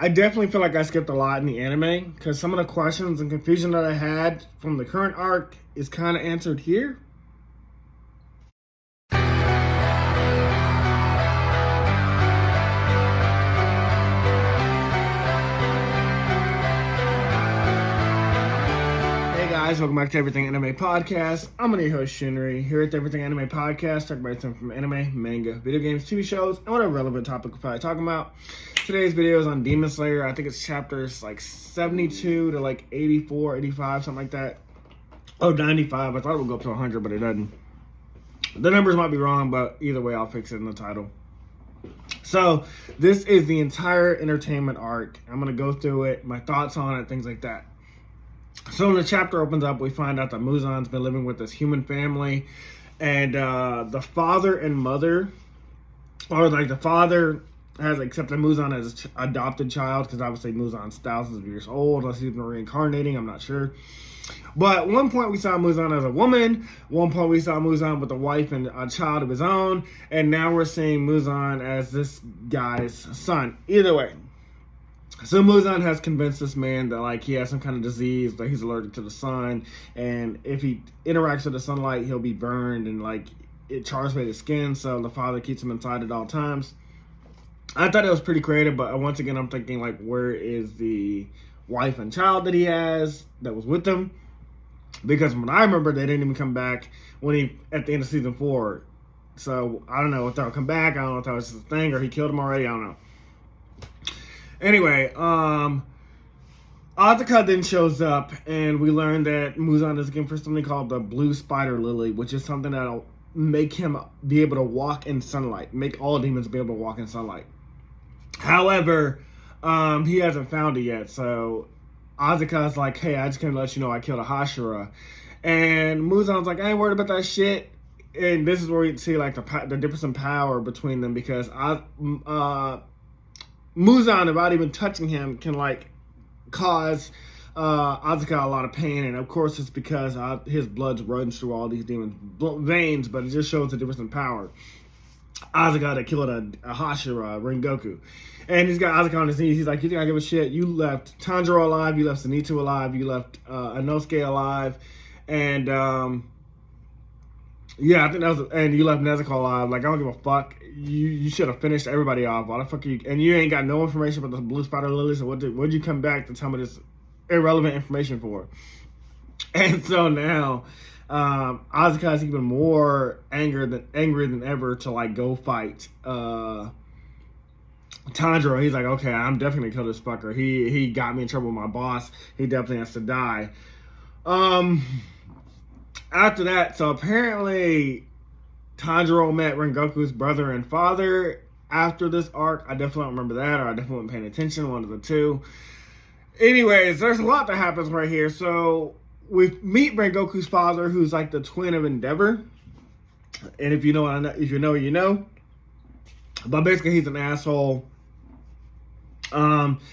I definitely feel like I skipped a lot in the anime because some of the questions and confusion that I had from the current arc is kind of answered here. Welcome back to Everything Anime Podcast. I'm your host Shinry. Here at the Everything Anime Podcast, talk about something from anime, manga, video games, TV shows, and whatever relevant topic we're probably talking about. Today's video is on Demon Slayer. I think it's chapters like 72 to like 84, 85, something like that. Oh, 95. I thought it would go up to 100, but it doesn't. The numbers might be wrong, but either way, I'll fix it in the title. So, this is the entire entertainment arc. I'm going to go through it, my thoughts on it, things like that. So when the chapter opens up, we find out that Muzan's been living with this human family, and the father and mother, or like the father has accepted Muzan as an adopted child, because obviously Muzan's thousands of years old, unless he's been reincarnating, I'm not sure. But at one point we saw Muzan as a woman, one point we saw Muzan with a wife and a child of his own, and now we're seeing Muzan as this guy's son. Either way. So Muzan has convinced this man that like he has some kind of disease, that he's allergic to the sun, and if he interacts with the sunlight, he'll be burned, and like it chars away his skin. So the father keeps him inside at all times. I thought it was pretty creative, but once again, I'm thinking like, where is the wife and child that he has that was with him? Because when I remember, they didn't even come back when he at the end of season 4. So I don't know if they'll come back. I don't know if that was his thing or he killed him already. I don't know. Anyway, Asuka then shows up, and we learn that Muzan is looking for something called the Blue Spider Lily, which is something that'll make him be able to walk in sunlight, make all demons be able to walk in sunlight. However, he hasn't found it yet, so Asuka's like, hey, I just came to let you know I killed a Hashira. And Muzan's like, I ain't worried about that shit. And this is where we see like the difference in power between them, because Muzan, without even touching him, can like cause Asuka a lot of pain, and of course it's because his blood runs through all these demons' veins, but it just shows the difference in power. Asuka that killed a Hashira, Rengoku, and he's got Asuka on his knees. He's like, you think I give a shit? You left Tanjiro alive, you left Zenitsu alive, you left Inosuke alive, and yeah, I think that was, and you left Nezuko alive. Like, I don't give a fuck. You should have finished everybody off. Why the fuck are you? And you ain't got no information about the Blue Spider Lily. So what'd you come back to tell me this irrelevant information for? And so now, Asuka is even more angry than ever to like go fight Tanjiro. He's like, okay, I'm definitely gonna kill this fucker. He got me in trouble with my boss. He definitely has to die. After that, so apparently Tanjiro met Rengoku's brother and father after this arc. I definitely don't remember that, or I definitely wasn't paying attention, one of the two. Anyways, there's a lot that happens right here. So we meet Rengoku's father, who's like the twin of Endeavor. And if you know, if you know, you know. But basically, he's an asshole.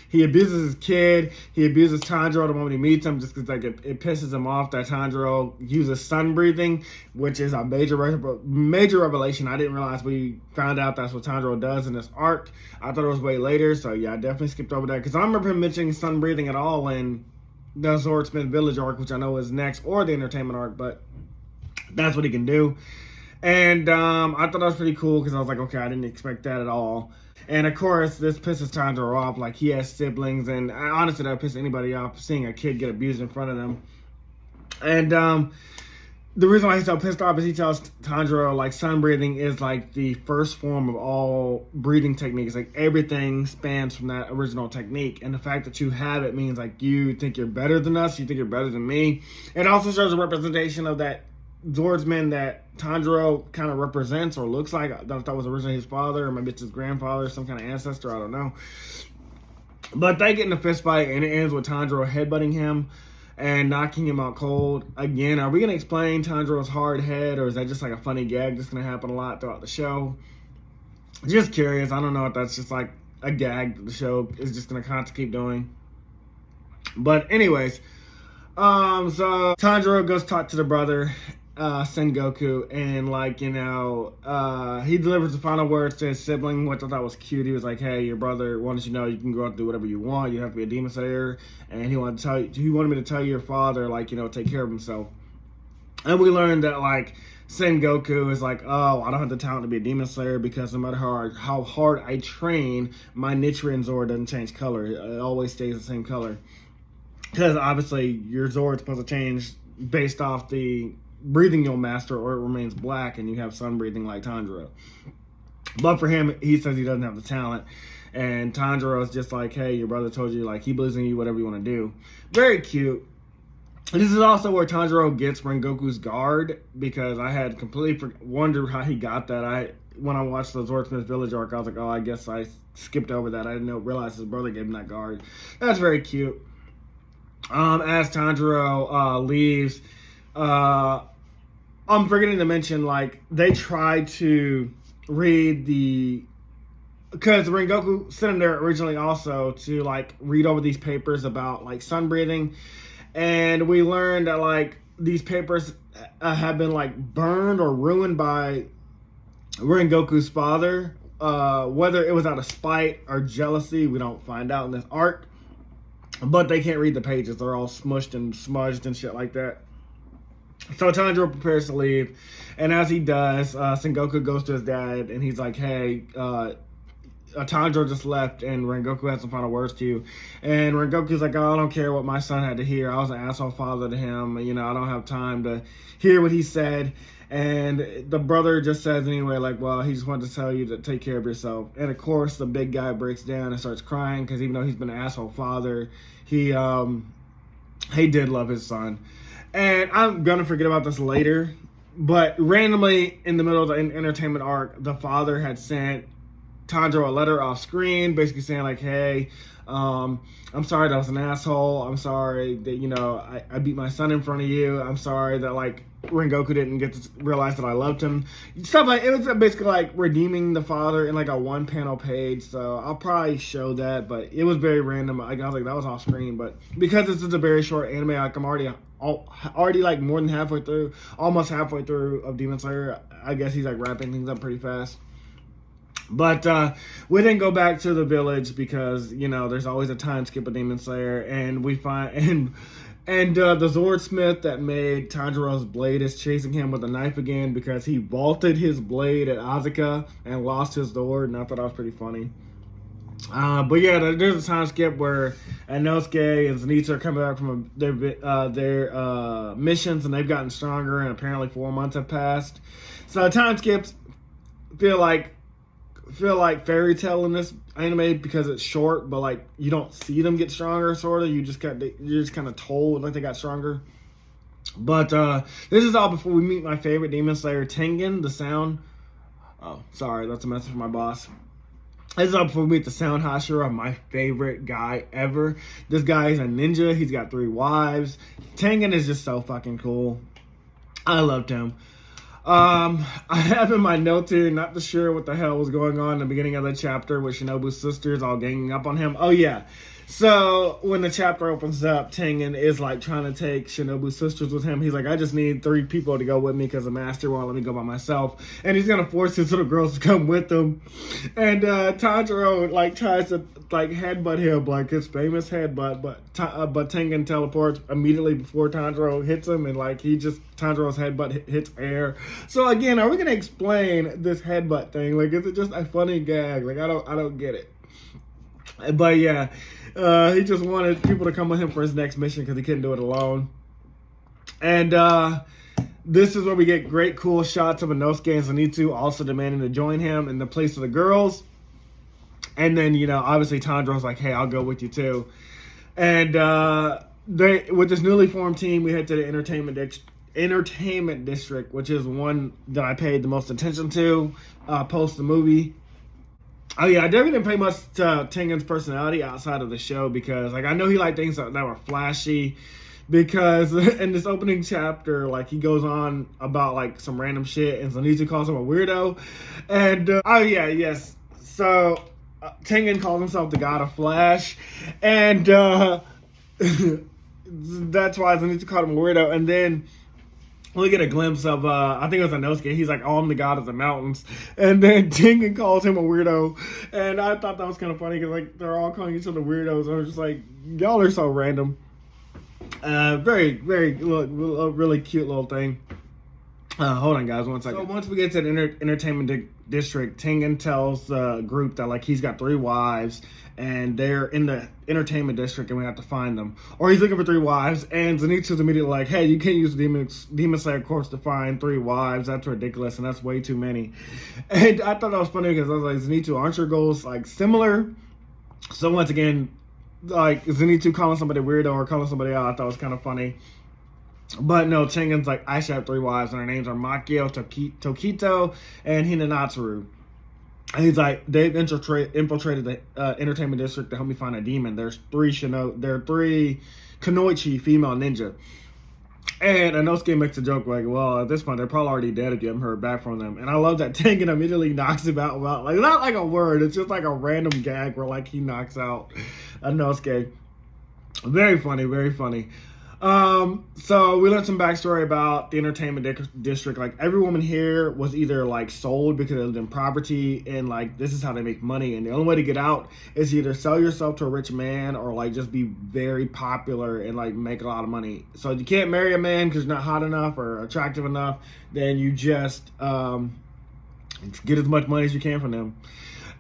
He abuses his kid. He abuses Tanjiro the moment he meets him, just because like it pisses him off that Tanjiro uses sun breathing, which is a major revelation. I didn't realize we found out that's what Tanjiro does in this arc. I thought it was way later, so yeah, I definitely skipped over that, because I don't remember him mentioning sun breathing at all in the Swordsmith Village arc, which I know is next, or the entertainment arc, but that's what he can do. And I thought that was pretty cool, because I was like, okay, I didn't expect that at all. And of course, this pisses Tanjiro off. Like, he has siblings, and honestly, that would piss anybody off, seeing a kid get abused in front of them. And the reason why he's so pissed off is he tells Tanjiro, like, sun breathing is like the first form of all breathing techniques. Like, everything spans from that original technique. And the fact that you have it means, like, you think you're better than us, you think you're better than me. It also shows a representation of that swordsman that Tanjiro kind of represents, or looks like. I thought that was originally his father, or maybe it's his grandfather, some kind of ancestor, I don't know. But they get in a fist fight, and it ends with Tanjiro headbutting him and knocking him out cold. Again, are we going to explain Tanjiro's hard head, or is that just like a funny gag that's going to happen a lot throughout the show? Just curious. I don't know if that's just like a gag that the show is just going to constantly keep doing. But anyways, so Tanjiro goes talk to the brother, Sengoku, and like, you know, he delivers the final words to his sibling, which I thought was cute. He was like, "Hey, your brother wanted you to know you can go out and do whatever you want. You have to be a demon slayer," and he wanted me to tell your father, like, you know, take care of himself. And we learned that like Sengoku is like, "Oh, I don't have the talent to be a demon slayer because no matter how hard I train, my Nichiren Zord doesn't change color. It always stays the same color." Because obviously your Zord's supposed to change based off the breathing you'll master, or it remains black and you have sun breathing like Tanjiro. But for him, he says he doesn't have the talent. And Tanjiro is just like, "Hey, your brother told you, like, he believes in you, whatever you want to do." Very cute. This is also where Tanjiro gets Rengoku's guard, because I had completely wondered how he got that. When I watched the Swordsmith Village arc, I was like, "Oh, I guess I skipped over that. I didn't realize his brother gave him that guard." That's very cute. As Tanjiro leaves, I'm forgetting to mention, like, they tried to read because Rengoku sent him there originally also to, like, read over these papers about, like, sun breathing. And we learned that, like, these papers have been, like, burned or ruined by Rengoku's father. Whether it was out of spite or jealousy, we don't find out in this arc. But they can't read the pages. They're all smushed and smudged and shit like that. So Tanjiro prepares to leave. And as he does, Sengoku goes to his dad and he's like, "Hey, Tanjiro just left and Rengoku has some final words to you." And Rengoku's like, "Oh, I don't care what my son had to hear. I was an asshole father to him. You know, I don't have time to hear what he said." And the brother just says anyway, like, "Well, he just wanted to tell you to take care of yourself." And of course, the big guy breaks down and starts crying because even though he's been an asshole father, he did love his son. And I'm gonna forget about this later, but randomly in the middle of the entertainment arc, the father had sent Tanjiro a letter off screen, basically saying like, "Hey, I'm sorry that I was an asshole. I'm sorry that, you know, I beat my son in front of you. I'm sorry that, like, Rengoku didn't get to realize that I loved him." Stuff like, it was basically like redeeming the father in like a one panel page. So I'll probably show that, but it was very random. I was like, that was off screen, but because this is a very short anime, like, I'm already like more than halfway through, almost halfway through of Demon Slayer. I guess he's like wrapping things up pretty fast. But we then go back to the village because, you know, there's always a time skip of Demon Slayer, and we find the Swordsmith that made Tanjiro's blade is chasing him with a knife again because he vaulted his blade at Asuka and lost his sword, and I thought that was pretty funny. But yeah, there's a time skip where Inosuke and Zenitsu are coming back from their missions, and they've gotten stronger, and apparently 4 months have passed. So time skips feel like fairy tale in this anime because it's short, but like you don't see them get stronger. Sort of, you're just kind of told like they got stronger. But this is all before we meet my favorite Demon Slayer, Tengen. The sound. Oh, sorry, that's a message from my boss. This is all before we meet the Sound Hashira, my favorite guy ever. This guy is a ninja. He's got 3 wives. Tengen is just so fucking cool. I loved him. I have in my notes here, not too sure what the hell was going on in the beginning of the chapter with Shinobu's sisters all ganging up on him. Oh yeah. So when the chapter opens up, Tengen is like trying to take Shinobu's sisters with him. He's like, "I just need 3 people to go with me because the master won't let me go by myself." And he's gonna force his little girls to come with him. And Tanjiro like tries to like headbutt him, like his famous headbutt, but Tengen teleports immediately before Tanjiro hits him, and like Tanjiro's headbutt hits air. So again, are we gonna explain this headbutt thing? Like, is it just a funny gag? Like, I don't get it. But yeah, he just wanted people to come with him for his next mission because he couldn't do it alone. And this is where we get great cool shots of Inosuke and Zenitsu also demanding to join him in the place of the girls. And then, you know, obviously Tanjiro's like, "Hey, I'll go with you too." And with this newly formed team, we head to the entertainment district, which is one that I paid the most attention to post the movie. Oh yeah, I didn't pay much to Tengen's personality outside of the show because, like, I know he liked things that were flashy. Because in this opening chapter, like, he goes on about like some random shit, and Zenitsu calls him a weirdo. And so Tengen calls himself the God of Flash, and that's why Zenitsu called him a weirdo. And then we get a glimpse of, I think it was Inosuke. He's like, oh, I'm the god of the mountains. And then Tengen calls him a weirdo. And I thought that was kind of funny because, like, they're all calling each other weirdos. I was just like, y'all are so random. Very, very, really cute little thing. Hold on, guys, 1 second. So once we get to the entertainment district, Tengen tells the group that, like, he's got 3 wives, and they're in the entertainment district, and we have to find them. Or he's looking for 3 wives, and Zenitsu's immediately like, hey, you can't use the Demon Slayer course to find 3 wives. That's ridiculous, and that's way too many. And I thought that was funny because I was like, Zenitsu, aren't your goals, like, similar? So once again, like, Zenitsu calling somebody weirdo or calling somebody out, I thought was kind of funny. But no, Tengen's like, I should have 3 wives, and her names are Makio, Tokito, and Hinanatsuru. And he's like, they've infiltrated the entertainment district to help me find a demon. There's 3 Kunoichi female ninja. And Inosuke makes a joke like, well, at this point, they're probably already dead if you haven't heard back from them. And I love that Tengen immediately knocks him out. Like, not like a word. It's just like a random gag where, like, he knocks out Inosuke. Very funny, very funny. So we learned some backstory about the entertainment district. Like, every woman here was either like sold because they lived in poverty, and like this is how they make money. And the only way to get out is either sell yourself to a rich man or like just be very popular and like make a lot of money. So if you can't marry a man because you're not hot enough or attractive enough, then you just get as much money as you can from them.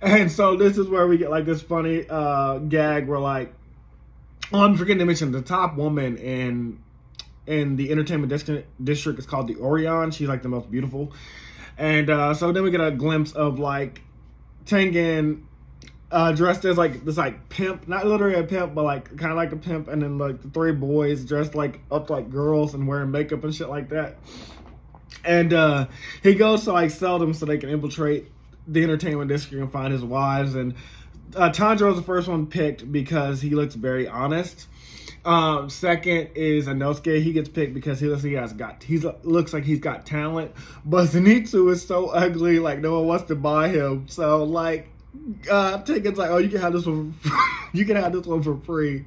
And so this is where we get like this funny gag where like, oh, I'm forgetting to mention the top woman in the entertainment district is called the Orion. She's like the most beautiful. And so then we get a glimpse of like Tengen dressed as like this like pimp, not literally a pimp, but like kind of like a pimp. And then like the 3 boys dressed like up like girls and wearing makeup and shit like that. And he goes to like sell them so they can infiltrate the entertainment district and find his wives. And Tanjiro is the first one picked because he looks very honest. Second is Inosuke. He gets picked because he looks like he's got talent. But Zenitsu is so ugly, like no one wants to buy him. So like, Tengen's like, oh, you can have this one. You can have this one for free,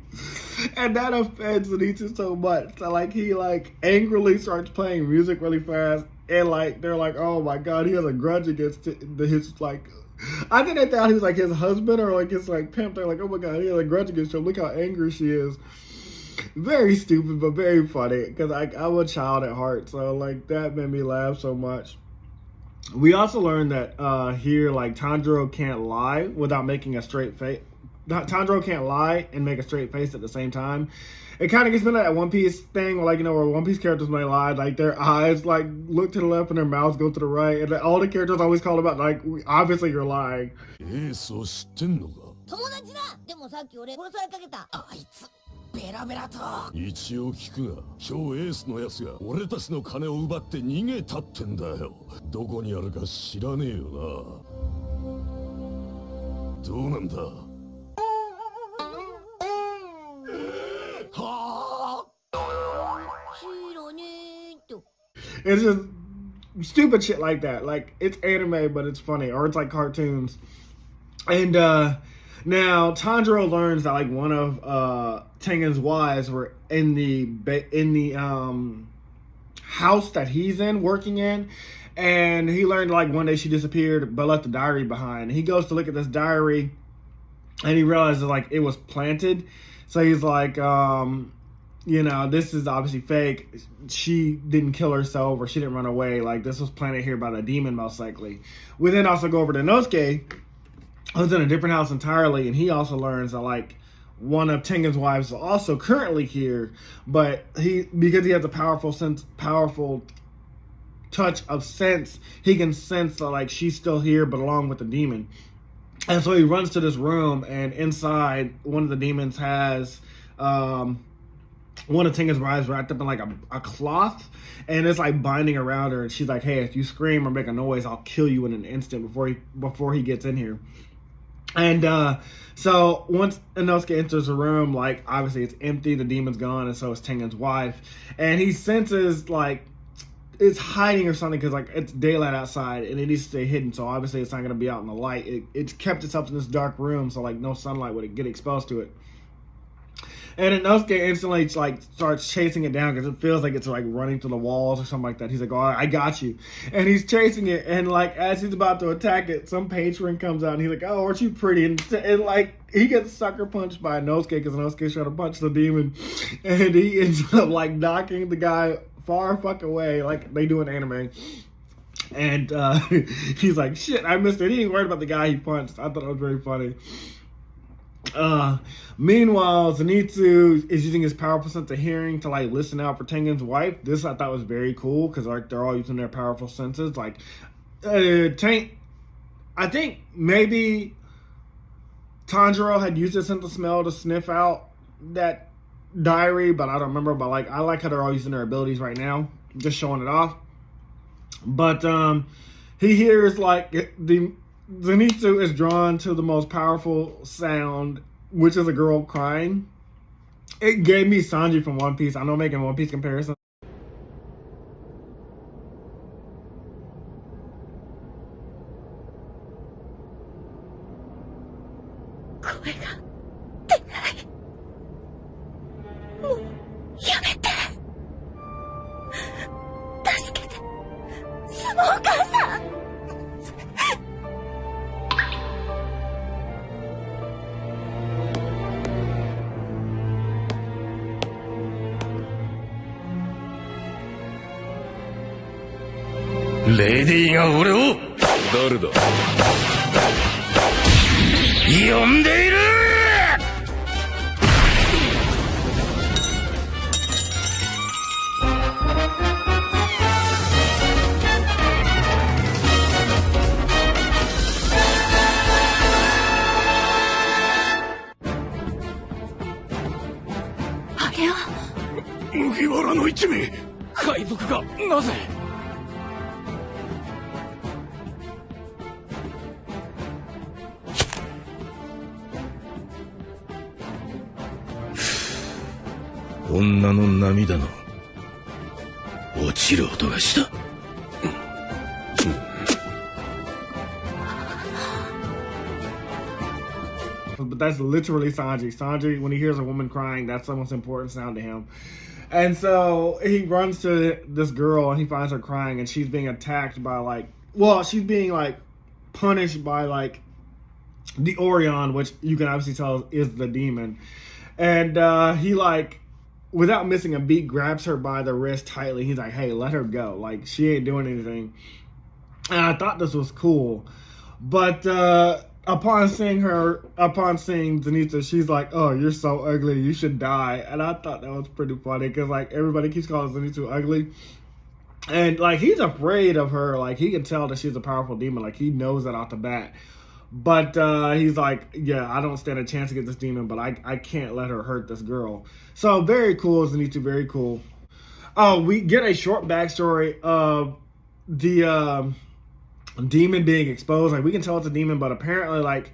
and that offends Zenitsu so much. So like, he like angrily starts playing music really fast, and like they're like, oh my god, he has a grudge against his like. I think they thought he was like his husband or like his like pimp. They're like, oh my god, he has a grudge against her. Look how angry she is. Very stupid, but very funny because I'm a child at heart, so like that made me laugh so much. We also learned that here, like Tanjiro can't lie without making a straight face. Tanjiro can't lie and make a straight face at the same time. It kind of gets me that One Piece thing, where, like, you know, where One Piece characters may lie, like their eyes like look to the left and their mouths go to the right, and all the characters always call about like, obviously you're lying. It's just stupid shit like that. Like, it's anime, but it's funny, or it's like cartoons. And now Tanjiro learns that like one of Tengen's wives were in the house that he's in, working in, and he learned like one day she disappeared but left a diary behind. He goes to look at this diary, and he realizes like it was planted. So he's like, you know, this is obviously fake. She didn't kill herself, or she didn't run away. Like, this was planted here by the demon, most likely. We then also go over to Inosuke, who's in a different house entirely, and he also learns that, like, one of Tengen's wives is also currently here, but because he has a powerful touch of sense, he can sense that, like, she's still here, but along with the demon. And so he runs to this room, and inside, one of the demons has one of Tengen's wives wrapped up in like a cloth, and it's like binding around her. And she's like, hey, if you scream or make a noise, I'll kill you in an instant before he gets in here. And so once Inosuke enters the room, like, obviously it's empty, the demon's gone, and so is Tengen's wife. And he senses like it's hiding or something, because like it's daylight outside and it needs to stay hidden, so obviously it's not going to be out in the light. It's kept itself in this dark room, so like no sunlight would get exposed to it. And Inosuke instantly like starts chasing it down because it feels like it's like running through the walls or something like that. He's like, "Oh, I got you," and he's chasing it. And like as he's about to attack it, some patron comes out and he's like, "Oh, aren't you pretty?" And like he gets sucker punched by Inosuke because Inosuke's trying to punch the demon, and he ends up like knocking the guy far fuck away like they do in anime. And he's like, "Shit, I missed it." He ain't worried about the guy he punched. I thought it was very funny. Meanwhile, Zenitsu is using his powerful sense of hearing to like listen out for Tengen's wife. This I thought was very cool because like they're all using their powerful senses. Like Tank, I think maybe Tanjiro had used his sense of smell to sniff out that diary, but I don't remember. But like I like how they're all using their abilities right now, just showing it off. But he hears like the Zenitsu is drawn to the most powerful sound, which is a girl crying. It gave me Sanji from One Piece. I know I'm making One Piece comparison. Lady が俺を誰だ呼んでいるあれは麦わらの一味海賊がなぜ女の涙の落ちる音がした。But that's literally Sanji. Sanji, when he hears a woman crying, that's the most important sound to him. And so he runs to this girl and he finds her crying and she's being attacked by like, well, she's being like punished by like the Orion, which you can obviously tell is the demon. And he like, without missing a beat, grabs her by the wrist tightly. He's like, "Hey, let her go. Like, she ain't doing anything." And I thought this was cool. But upon seeing Zenitsu, she's like, "Oh, you're so ugly. You should die." And I thought that was pretty funny because, like, everybody keeps calling Zenitsu ugly. And, like, he's afraid of her. Like, he can tell that she's a powerful demon. Like, he knows that off the bat. But he's like, "Yeah, I don't stand a chance against this demon, but I can't let her hurt this girl." So very cool, Zenitsu, very cool. Oh, we get a short backstory of the demon being exposed. Like, we can tell it's a demon, but apparently, like,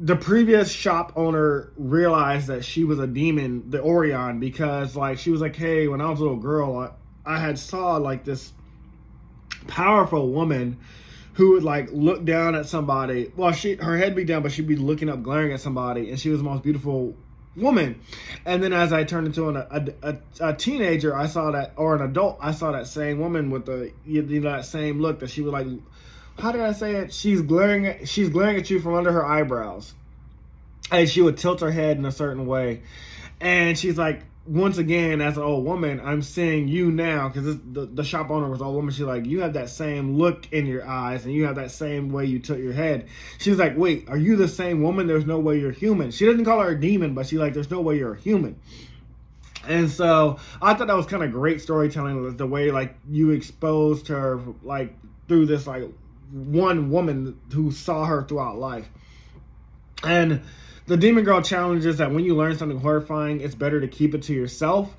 the previous shop owner realized that she was a demon, the Orion, because, like, she was like, "Hey, when I was a little girl, I had saw, like, this powerful woman who would like look down at somebody. Well, her head be down, but she'd be looking up, glaring at somebody, and she was the most beautiful woman." And then as I turned into a teenager, I saw that, or an adult, I saw that same woman with that same look that she would like. How did I say it? She's glaring at you from under her eyebrows, and she would tilt her head in a certain way, and she's like, once again, as an old woman, I'm seeing you now, because the shop owner was an old woman. She's like, "You have that same look in your eyes, and you have that same way you tilt your head." She's like, "Wait, are you the same woman? There's no way you're human." She doesn't call her a demon, but she's like, "There's no way you're a human." And so I thought that was kind of great storytelling, the way like you exposed her like through this like one woman who saw her throughout life. And the demon girl challenges that when you learn something horrifying, it's better to keep it to yourself.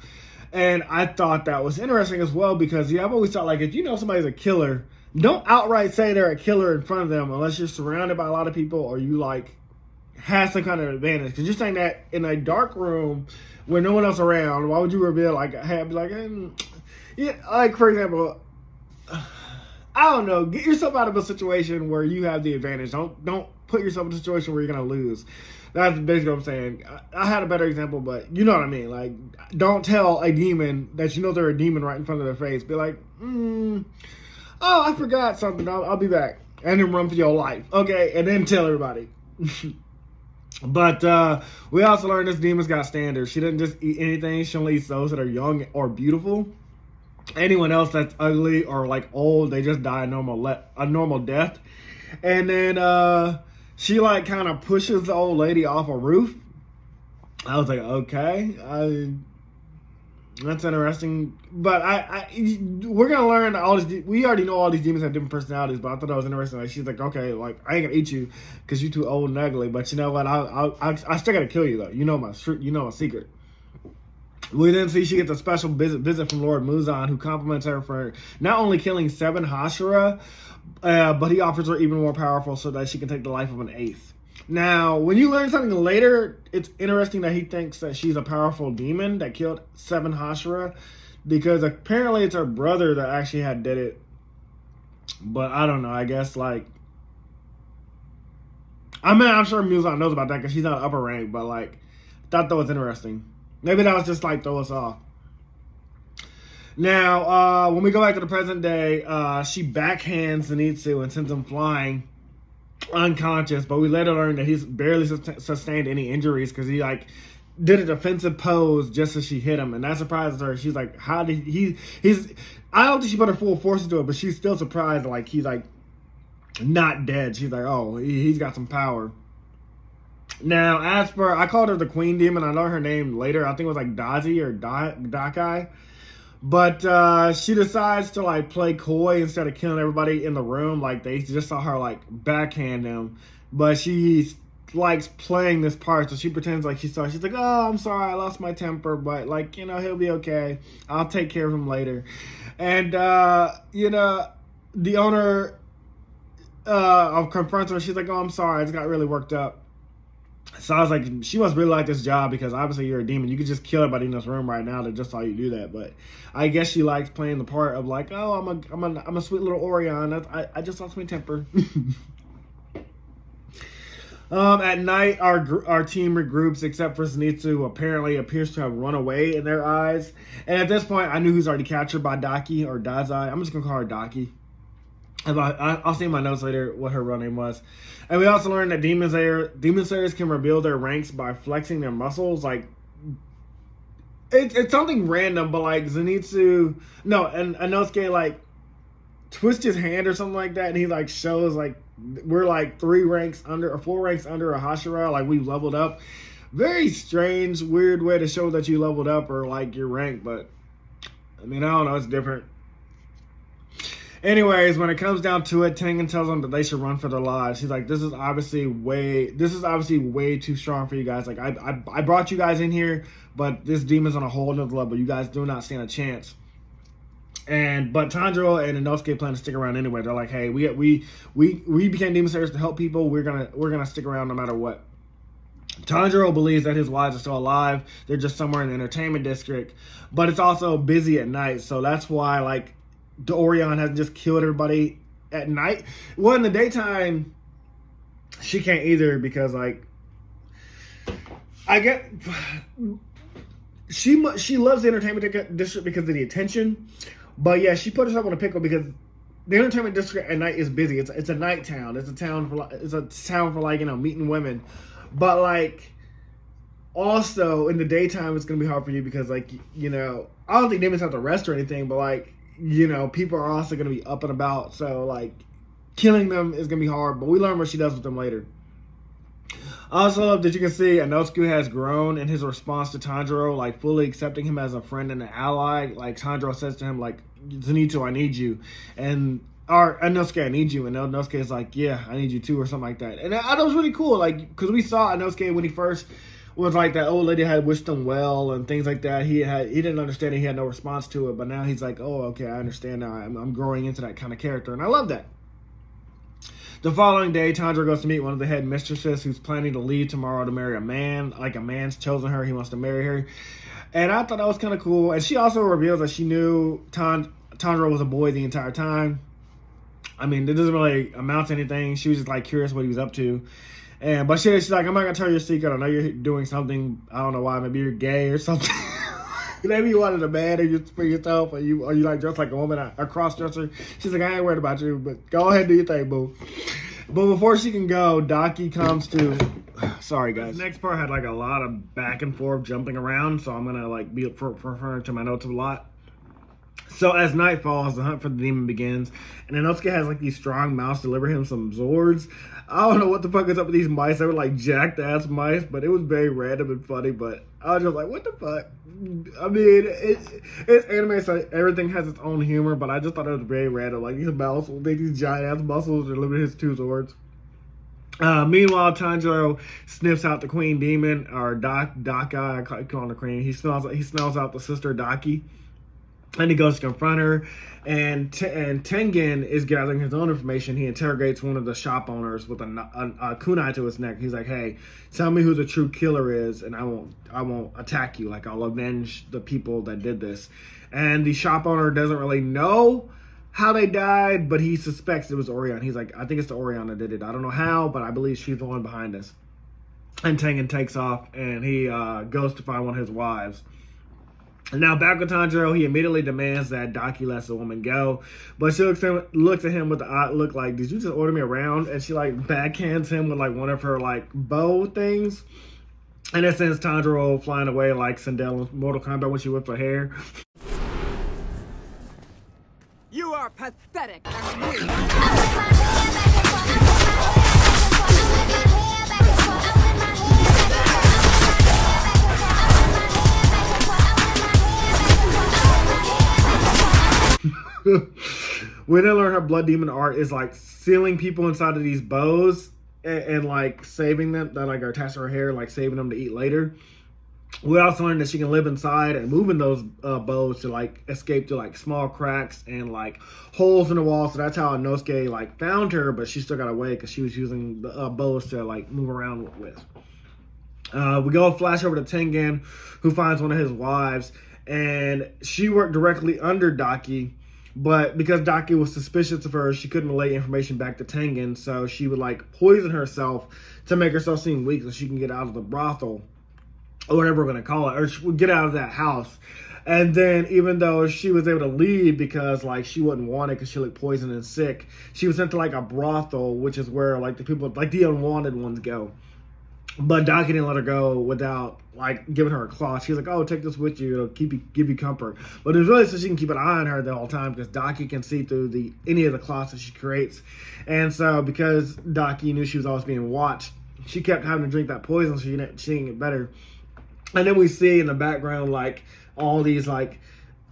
And I thought that was interesting as well because, I've always thought, like, if you know somebody's a killer, don't outright say they're a killer in front of them unless you're surrounded by a lot of people or you, like, have some kind of advantage. Because you're saying that in a dark room where no one else around, why would you reveal, like, hey, I'd be like, yeah, like, for example, I don't know. Get yourself out of a situation where you have the advantage. Don't put yourself in a situation where you're gonna lose. That's basically what I'm saying. I had a better example, but you know what I mean. Like, don't tell a demon that you know they're a demon right in front of their face. Be like, oh, I forgot something. I'll be back. And then run for your life. Okay, and then tell everybody. But we also learned this demon's got standards. She doesn't just eat anything. She only eats those that are young or beautiful. Anyone else that's ugly or like old, they just die a normal death. And then she like kind of pushes the old lady off a roof. I was like, okay, that's interesting. But we're gonna learn all these. We already know all these demons have different personalities, but I thought that was interesting. Like, she's like, okay, like I ain't gonna eat you because you're too old and ugly. But you know what? I still gotta kill you though. You know my secret. We then see she gets a special visit from Lord Muzan, who compliments her for not only killing 7 Hashira, but he offers her even more powerful so that she can take the life of an 8th. Now, when you learn something later, it's interesting that he thinks that she's a powerful demon that killed 7 Hashira, because apparently it's her brother that actually did it. But I don't know. I guess like, I'm sure Muzan knows about that because she's not upper rank. But like, thought that was interesting. Maybe that was just like throw us off. Now, when we go back to the present day, she backhands Zenitsu and sends him flying unconscious. But we later learn that he's barely sustained any injuries because he like did a defensive pose just as she hit him, and that surprises her. She's like, "How did he's?" I don't think she put her full force into it, but she's still surprised. Like he's like not dead. She's like, "Oh, he's got some power." Now, as for, I called her the Queen Demon. I learned her name later. I think it was like Dazi or Dakai. But she decides to like play coy instead of killing everybody in the room. Like they just saw her like backhand him. But she likes playing this part. So she pretends like she saw. She's like, oh, I'm sorry. I lost my temper. But like, you know, he'll be okay. I'll take care of him later. And, you know, the owner confronts her. She's like, oh, I'm sorry. I just got really worked up. So I was like, she must really like this job because obviously you're a demon. You could just kill everybody in this room right now that just saw you do that. But I guess she likes playing the part of like, oh, I'm a sweet little Orion. I just lost my temper. At night, our team regroups except for Zenitsu, who apparently appears to have run away in their eyes. And at this point, I knew he was already captured by Daki or Dazai. I'm just gonna call her Daki. I'll see in my notes later what her real name was. And we also learned that demon slayers can reveal their ranks by flexing their muscles. Like, it's something random, but like Zenitsu, no, and Inosuke like twists his hand or something like that, and he like shows like we're like 4 ranks under a Hashira, like we've leveled up. Very strange, weird way to show that you leveled up or like your rank, but I mean, I don't know, it's different. Anyways, when it comes down to it, Tengen tells them that they should run for their lives. He's like, this is obviously way too strong for you guys. Like, I brought you guys in here, but this demon's on a whole nother level. You guys do not stand a chance. But Tanjiro and Inosuke plan to stick around anyway. They're like, hey, we became demon slayers to help people. We're gonna stick around no matter what. Tanjiro believes that his wives are still alive. They're just somewhere in the entertainment district, but it's also busy at night, so that's why like the Orion hasn't just killed everybody at night. Well, in the daytime, she can't either because, like, I get she loves the entertainment district because of the attention. But yeah, she put herself on a pickle because the entertainment district at night is busy. It's a night town. It's a town for like, you know, meeting women. But like, also in the daytime, it's gonna be hard for you because like, you know, I don't think demons have to rest or anything, but like, you know, people are also going to be up and about. So, like, killing them is going to be hard. But we learn what she does with them later. I also love that you can see Inosuke has grown in his response to Tanjiro, like, fully accepting him as a friend and an ally. Like, Tanjiro says to him, like, Zenitsu, I need you. Or Inosuke, I need you. And Inosuke is like, yeah, I need you too, or something like that. And I thought it was really cool. Like, because we saw Inosuke when he first was like that old lady had wished him well and things like that. He didn't understand it. He had no response to it, but now he's like, oh, okay, I understand now. I'm growing into that kind of character, and I love that. The following day, Tanjiro goes to meet one of the head mistresses who's planning to leave tomorrow to marry a man. Like, a man's chosen her. He wants to marry her. And I thought that was kind of cool. And she also reveals that she knew Tanjiro was a boy the entire time. I mean, it doesn't really amount to anything. She was just like curious what he was up to. But she's like, I'm not gonna tell you your secret. I know you're doing something. I don't know why. Maybe you're gay or something. Maybe you wanted a man for yourself, or you like dressed like a woman, a cross dresser. She's like, I ain't worried about you, but go ahead and do your thing, boo. But before she can go, Daki comes to. Sorry, guys. This next part had like a lot of back and forth jumping around, so I'm gonna like be referring to my notes a lot. So as night falls, the hunt for the demon begins, and Inosuke has like these strong mouse deliver him some Zords. I don't know what the fuck is up with these mice. They were like jacked ass mice, but it was very random and funny. But I was just like, what the fuck? I mean, it's anime, so everything has its own humor, but I just thought it was very random. Like these mouse, these giant ass muscles deliver his 2 Zords. Meanwhile, Tanjiro sniffs out the queen demon, or Daka. I call her the queen. He smells out the sister Daki. And he goes to confront her, and Tengen is gathering his own information. He interrogates one of the shop owners with a kunai to his neck. He's like, "Hey, tell me who the true killer is, and I won't attack you. Like, I'll avenge the people that did this." And the shop owner doesn't really know how they died, but he suspects it was Orion. He's like, "I think it's the Orion that did it. I don't know how, but I believe she's the one behind this." And Tengen takes off, and he goes to find one of his wives. And now back with Tanjiro, he immediately demands that Daki lets the woman go. But she looks at him with the odd look like, did you just order me around? And she like backhands him with like one of her like bow things. And it sends Tanjiro flying away like Sindel in Mortal Kombat when she whipped her hair. You are pathetic and weak. We then learn her blood demon art is like sealing people inside of these bows and like saving them, that like are attached to her hair, like saving them to eat later. We also learned that she can live inside and move in those bows to like escape to like small cracks and like holes in the wall. So that's how Inosuke like found her, but she still got away because she was using the bows to like move around with. We go flash over to Tengen, who finds one of his wives, and she worked directly under Daki. But because Daki was suspicious of her, she couldn't relay information back to Tengen, so she would like poison herself to make herself seem weak so she can get out of the brothel, or whatever we're going to call it, or she would get out of that house. And then even though she was able to leave because like she wasn't wanted because she looked poisoned and sick, she was sent to like a brothel, which is where like the people, like the unwanted ones go. But Daki didn't let her go without like giving her a cloth. She was like, "Oh, take this with you. It'll give you comfort." But it's really so she can keep an eye on her the whole time because Daki can see through any of the cloths that she creates. And so because Daki knew she was always being watched, she kept having to drink that poison so she didn't get better. And then we see in the background like all these like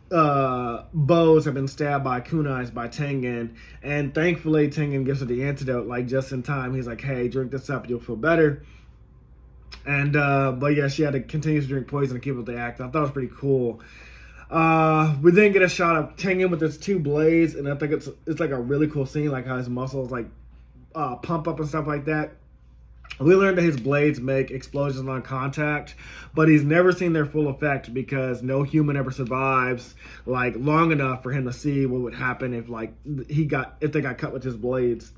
bows have been stabbed by kunais by Tengen, and thankfully Tengen gives her the antidote like just in time. He's like, "Hey, drink this up, you'll feel better." And but yeah, she had to continue to drink poison to keep up the act. I thought it was pretty cool. We then get a shot of Tengen with his 2 blades, and I think it's like a really cool scene, like how his muscles like pump up and stuff like that. We learned that his blades make explosions on contact, but he's never seen their full effect because no human ever survives like long enough for him to see what would happen if like if they got cut with his blades,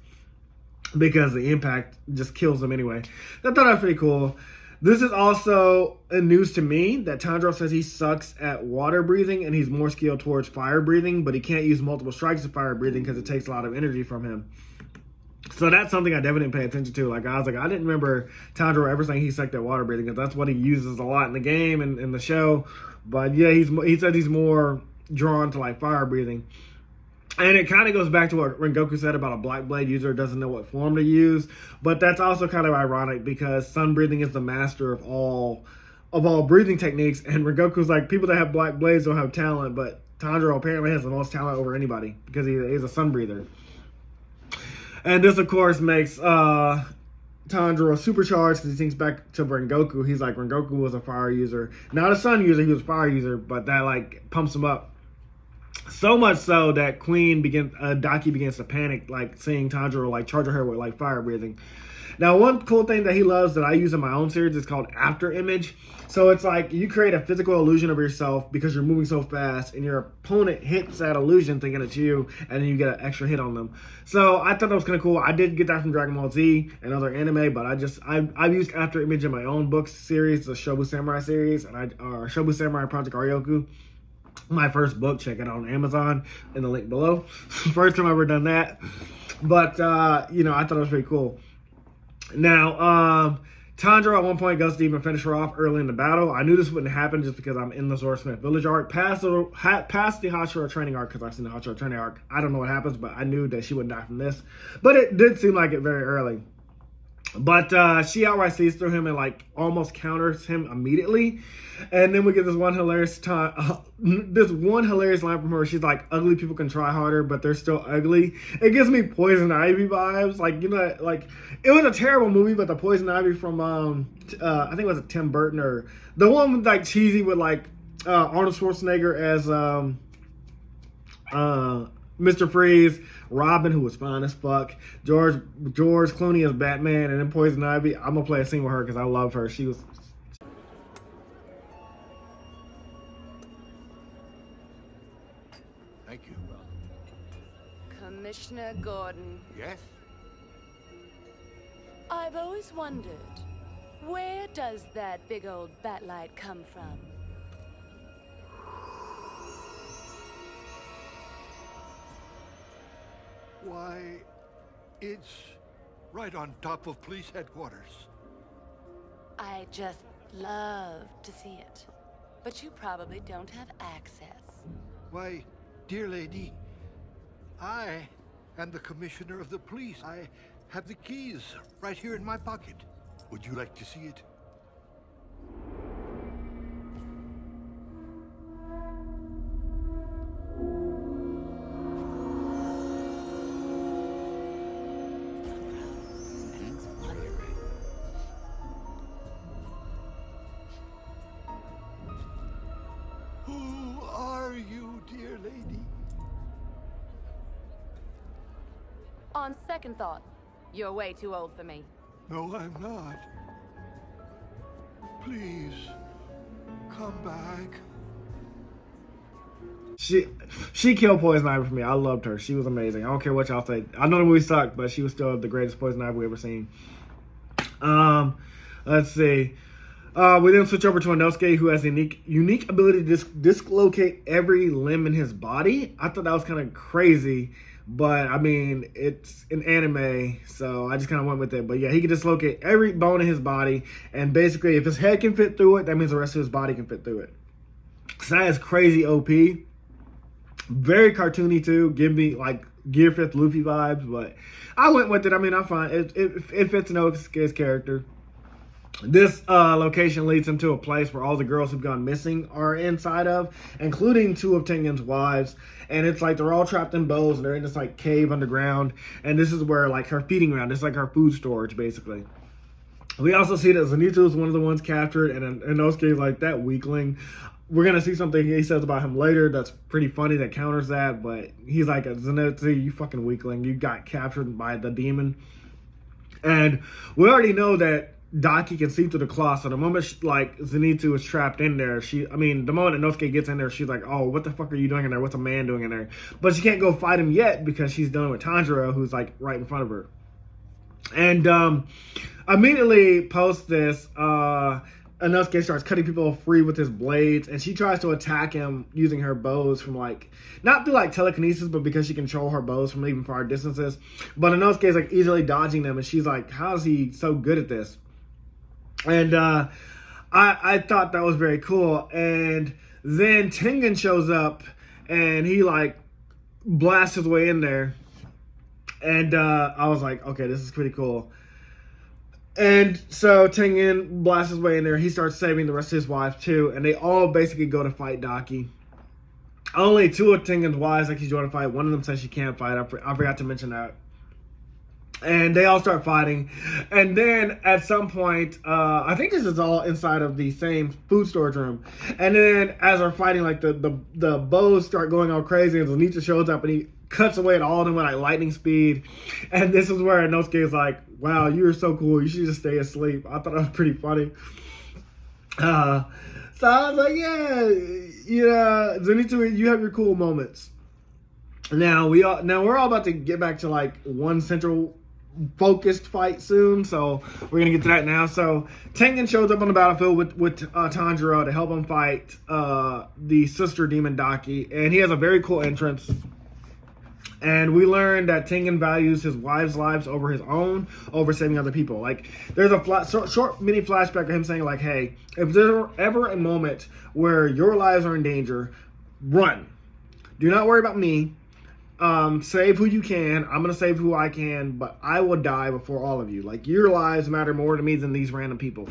because the impact just kills them anyway. I thought that was pretty cool. This is also a news to me that Tanjiro says he sucks at water breathing and he's more skilled towards fire breathing, but he can't use multiple strikes of fire breathing because it takes a lot of energy from him. So that's something I definitely didn't pay attention to. Like I didn't remember Tanjiro ever saying he sucked at water breathing, because that's what he uses a lot in the game and in the show. But yeah, he said he's more drawn to like fire breathing. And it kind of goes back to what Rengoku said about a black blade user doesn't know what form to use. But that's also kind of ironic because sun breathing is the master of all breathing techniques. And Rengoku's like, people that have black blades don't have talent, but Tanjiro apparently has the most talent over anybody because he's a sun breather. And this, of course, makes Tanjiro supercharged because he thinks back to Rengoku. He's like, Rengoku was a fire user. Not a sun user, he was a fire user, but that like pumps him up. So much so that Daki begins to panic, like seeing Tanjiro like charge her with like fire breathing. Now, one cool thing that he loves that I use in my own series is called after image. So it's like you create a physical illusion of yourself because you're moving so fast, and your opponent hits that illusion thinking it's you, and then you get an extra hit on them. So I thought that was kind of cool. I did get that from Dragon Ball Z and other anime, but I've used after image in my own book series, the Shobu Samurai series, and Shobu Samurai Project Aryoku. My first book, check it out on Amazon in the link below. First time I've ever done that. But, I thought it was pretty cool. Now, Tanjiro at one point goes to even finish her off early in the battle. I knew this wouldn't happen just because I'm in the Swordsmith Village arc. Past the Hashira training arc, because I've seen the Hashira training arc. I don't know what happens, but I knew that she wouldn't die from this. But it did seem like it very early. But she outright sees through him and almost counters him immediately. And then we get this one hilarious line from her. She's like, ugly people can try harder, but they're still ugly. It gives me Poison Ivy vibes. It was a terrible movie, but the Poison Ivy from, I think it was Tim Burton, or the one with cheesy with Arnold Schwarzenegger as Mr. Freeze, Robin, who was fine as fuck, George Clooney as Batman, and then Poison Ivy. I'm gonna play a scene with her because I love her. She was. Thank you. Commissioner Gordon, Yes? I've always wondered, where does that big old bat light come from? Why, it's right on top of police headquarters. I just love to see it. But you probably don't have access. Why, dear lady, I am the commissioner of the police. I have the keys right here in my pocket. Would you like to see it? Who are you, dear lady? On second thought, you're way too old for me. No, I'm not. Please, come back. She killed Poison Ivy for me. I loved her. She was amazing. I don't care what y'all say. I know the movie sucked, but she was still the greatest Poison Ivy we ever seen. Let's see. We then switch over to Inosuke, who has a unique ability to dislocate every limb in his body. I thought that was kind of crazy, but I mean, it's an anime, so I just kind of went with it. But yeah, he can dislocate every bone in his body, and basically, if his head can fit through it, that means the rest of his body can fit through it. So that is crazy OP. Very cartoony too. Give me Gear 5th Luffy vibes, but I went with it. I mean, I'm fine. It fits Inosuke's character. This location leads him to a place where all the girls who've gone missing are inside of, including two of Tengen's wives. And it's they're all trapped in bows, and they're in this cave underground. And this is where her feeding ground. It's her food storage, basically. We also see that Zenitsu is one of the ones captured, and Inosuke's that weakling. We're going to see something he says about him later that's pretty funny that counters that, but he's Zenitsu, you fucking weakling. You got captured by the demon. And we already know that Daki can see through the cloth, so the moment Zenitsu is trapped in there, the moment Inosuke gets in there, she's like, oh, what the fuck are you doing in there? What's a man doing in there? But she can't go fight him yet because she's done with Tanjiro, who's right in front of her. And immediately post this, Inosuke starts cutting people free with his blades, and she tries to attack him using her bows from not through telekinesis, but because she can control her bows from even far distances. But Inosuke is easily dodging them, and she's like, how is he so good at this? And I thought that was very cool. And then Tengen shows up, and he blasts his way in there. And I was like, okay, this is pretty cool. And so Tengen blasts his way in there. He starts saving the rest of his wives too. And they all basically go to fight Daki. Only two of Tengen's wives actually join to fight. One of them says she can't fight. I forgot to mention that. And they all start fighting. And then at some point, I think this is all inside of the same food storage room. And then as they're fighting, the bows start going all crazy. And Zenitsu shows up and he cuts away at all of them with lightning speed. And this is where Inosuke is wow, you were so cool. You should just stay asleep. I thought that was pretty funny. So I was like, yeah, Zenitsu, you have your cool moments. Now we're all about to get back to like one central focused fight soon, so we're gonna get to that now. So Tengen shows up on the battlefield with Tanjiro to help him fight the sister demon Daki, and he has a very cool entrance. And we learned that Tengen values his wives' lives over his own, over saving other people. Like, there's a short mini flashback of him saying, like, hey, if there's ever a moment where your lives are in danger, run. Do not worry about me. Save who you can. I'm going to save who I can, but I will die before all of you. Like, your lives matter more to me than these random people.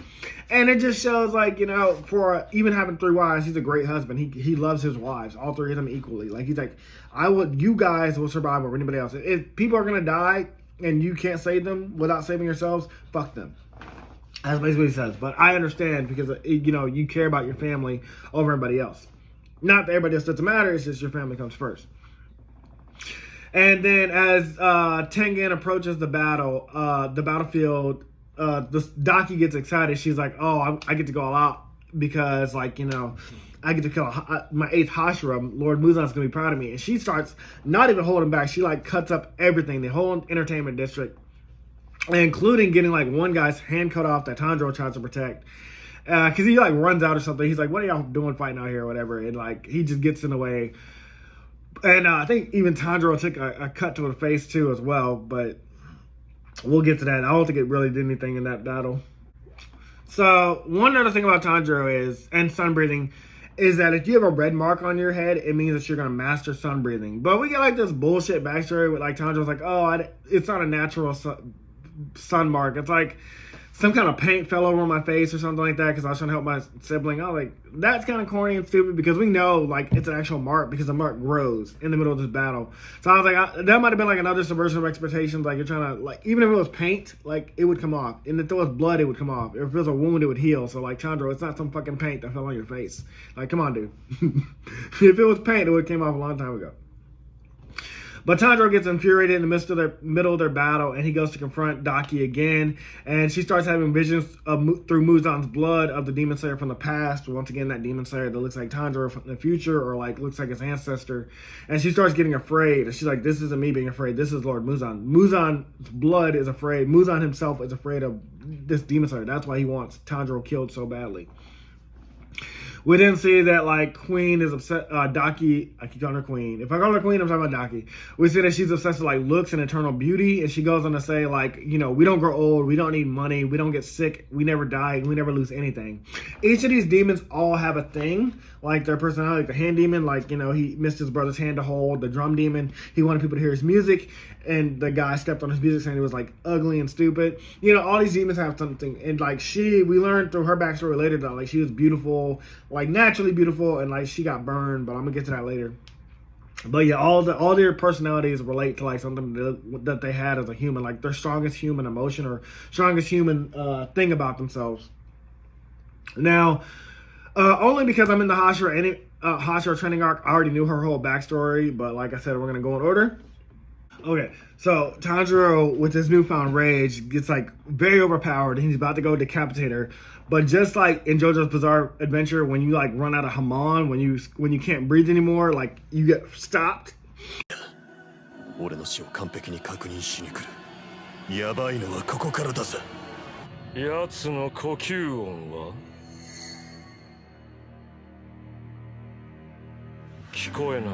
And it just shows, like, for even having 3 wives, he's a great husband. He loves his wives, all 3 of them equally. Like, he's like, you guys will survive over anybody else. If people are going to die and you can't save them without saving yourselves, fuck them. That's basically what he says. But I understand because, you care about your family over everybody else. Not that everybody else doesn't matter, it's just your family comes first. And then as Tengen approaches the battlefield, this Daki gets excited. She's like, oh, I get to go all out because, like, I get to kill my 8th Hashira. Lord Muzan's going to be proud of me. And she starts not even holding back. She, like, cuts up everything, the whole entertainment district, including getting, like, one guy's hand cut off that Tanjiro tries to protect. Because he, like, runs out or something. He's like, what are y'all doing fighting out here or whatever? And, like, he just gets in the way. And I think even Tanjiro took a cut to the face too as well, but we'll get to that. I don't think it really did anything in that battle. So one other thing about Tanjiro and sun breathing is that if you have a red mark on your head, it means that you're going to master sun breathing. But we get like this bullshit backstory with like Tanjiro's like, oh, it's not a natural sun mark. It's like some kind of paint fell over my face or something like that because I was trying to help my sibling. I was like, that's kind of corny and stupid because we know like it's an actual mark because the mark grows in the middle of this battle. So I was like, that might have been like another subversion of expectations. Like you're trying to like, even if it was paint, like it would come off. And if there was blood, it would come off. If it was a wound, it would heal. So like Tanjiro, it's not some fucking paint that fell on your face. Like, come on, dude. If it was paint, it would have came off a long time ago. But Tanjiro gets infuriated in the middle of their battle, and he goes to confront Daki again. And she starts having visions through Muzan's blood of the Demon Slayer from the past. Once again, that Demon Slayer that looks like Tanjiro from the future, or like looks like his ancestor. And she starts getting afraid. And she's like, "This isn't me being afraid. This is Lord Muzan. Muzan's blood is afraid. Muzan himself is afraid of this Demon Slayer. That's why he wants Tanjiro killed so badly." We didn't see that, like, Queen is upset, Daki, I keep calling her Queen. If I call her Queen, I'm talking about Daki. We see that she's obsessed with, like, looks and eternal beauty, and she goes on to say, like, we don't grow old, we don't need money, we don't get sick, we never die, we never lose anything. Each of these demons all have a thing, like their personality. Like the hand demon, like, he missed his brother's hand to hold. The drum demon, he wanted people to hear his music, and the guy stepped on his music saying it was, like, ugly and stupid. All these demons have something, and, like, we learned through her backstory later that, like, she was beautiful, like, naturally beautiful, and, like, she got burned, but I'm gonna get to that later. But yeah, all their personalities relate to, like, something that they had as a human, like their strongest human emotion or strongest human thing about themselves. Now, only because I'm in the Hashira training arc, I already knew her whole backstory, but like I said, we're gonna go in order. Okay, so Tanjiro, with his newfound rage, gets, like, very overpowered, and he's about to go decapitate her. But just like in JoJo's Bizarre Adventure, when you, like, run out of Hamon, when you can't breathe anymore, like, you get stopped. 俺の死を完璧に確認しに来る。やばいのはここからだぜ。奴の呼吸音は聞こえない。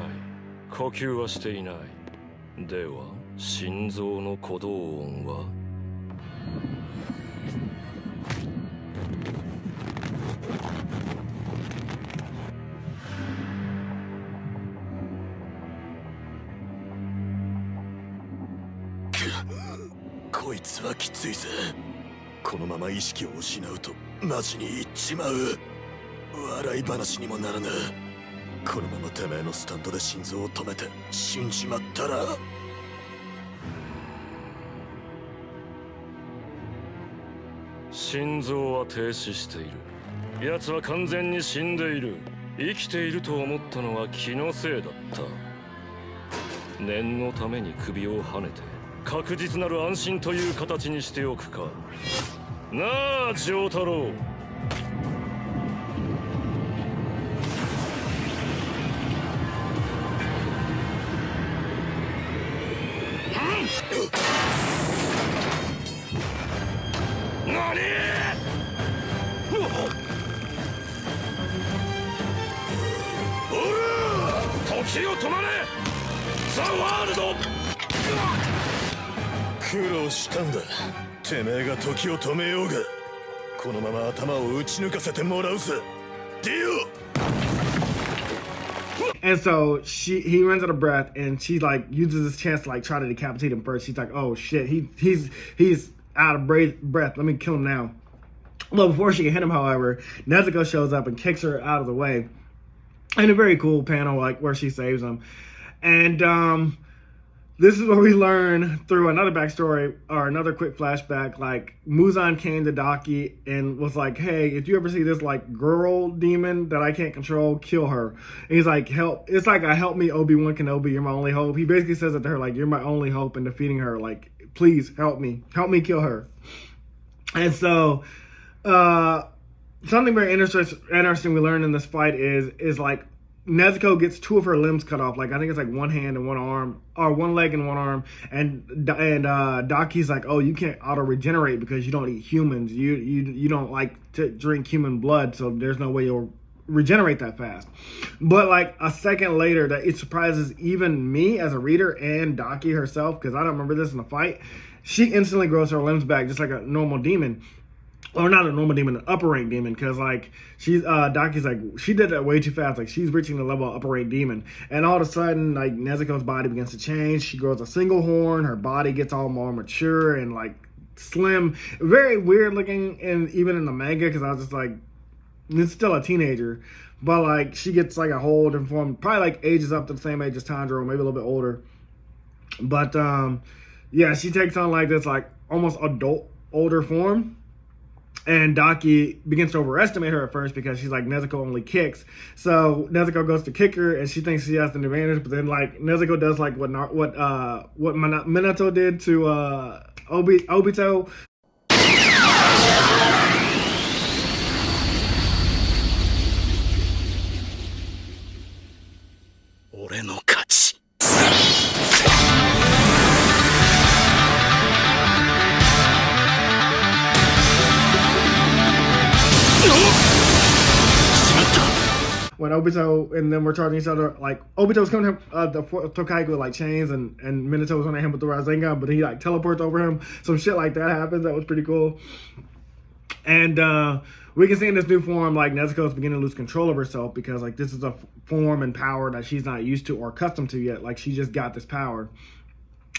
呼吸はしていない。では心臓の鼓動音はこいつはきついぜ。このまま意識を失うとマジにいっちまう。笑い話にもならぬ。このままてめえのスタンドで心臓を止めて死んじまったら。心臓は停止している。奴は完全に死んでいる。生きていると思ったのは気のせいだった。念のために首をはねて確実なる安心という形にしておくか。なあ、丈太郎。何？おら！時を止まれ！ザ・ワールド！苦労したんだ。てめえが時を止めようが、このまま頭を打ち抜かせてもらうぜ。ディオ！ And so he runs out of breath, and she like uses this chance to like try to decapitate him first. She's like, "Oh shit, he's out of breath. Let me kill him now." Well, before she can hit him, however, Nezuko shows up and kicks her out of the way. And a very cool panel, like where she saves him. And this is where we learn through another backstory or another quick flashback. Like Muzan came to Daki and was like, "Hey, if you ever see this like girl demon that I can't control, kill her." And he's like, "Help!" It's like, "Help me, Obi-Wan Kenobi. You're my only hope." He basically says it to her like, "You're my only hope in defeating her. Like, please help me kill her." And so, something very interesting we learned in this fight is like Nezuko gets two of her limbs cut off. Like I think it's like one hand and one arm, or one leg and one arm. And Daki's like, "Oh, you can't auto regenerate because you don't eat humans. You don't like to drink human blood, so there's no way you'll regenerate that fast." But like a second later, that it surprises even me as a reader and Daki herself, because I don't remember this in the fight. She instantly grows her limbs back just like a normal demon. Or not a normal demon, an upper rank demon, because like she's Daki's like, she did that way too fast. Like she's reaching the level of upper rank demon, and all of a sudden like Nezuko's body begins to change. She grows a single horn. Her body gets all more mature and like slim, very weird looking, and even in the manga, because I was just like, it's still a teenager, but like she gets like a whole different form. Probably like ages up to the same age as Tanjiro, maybe a little bit older. But yeah, she takes on like this like almost adult older form. And Daki begins to overestimate her at first because she's like, Nezuko only kicks. So Nezuko goes to kick her, and she thinks she has an advantage. But then like Nezuko does like what Minato did to Obito. 俺の勝ち。When Obito and them were charging each other, like Obito was coming to him, the Tokaiga with like chains, and Minato was coming at him with the Rasengan, but he like teleports over him. Some shit like that happens. That was pretty cool. And we can see in this new form, like Nezuko is beginning to lose control of herself because like this is a form and power that she's not used to or accustomed to yet. Like she just got this power.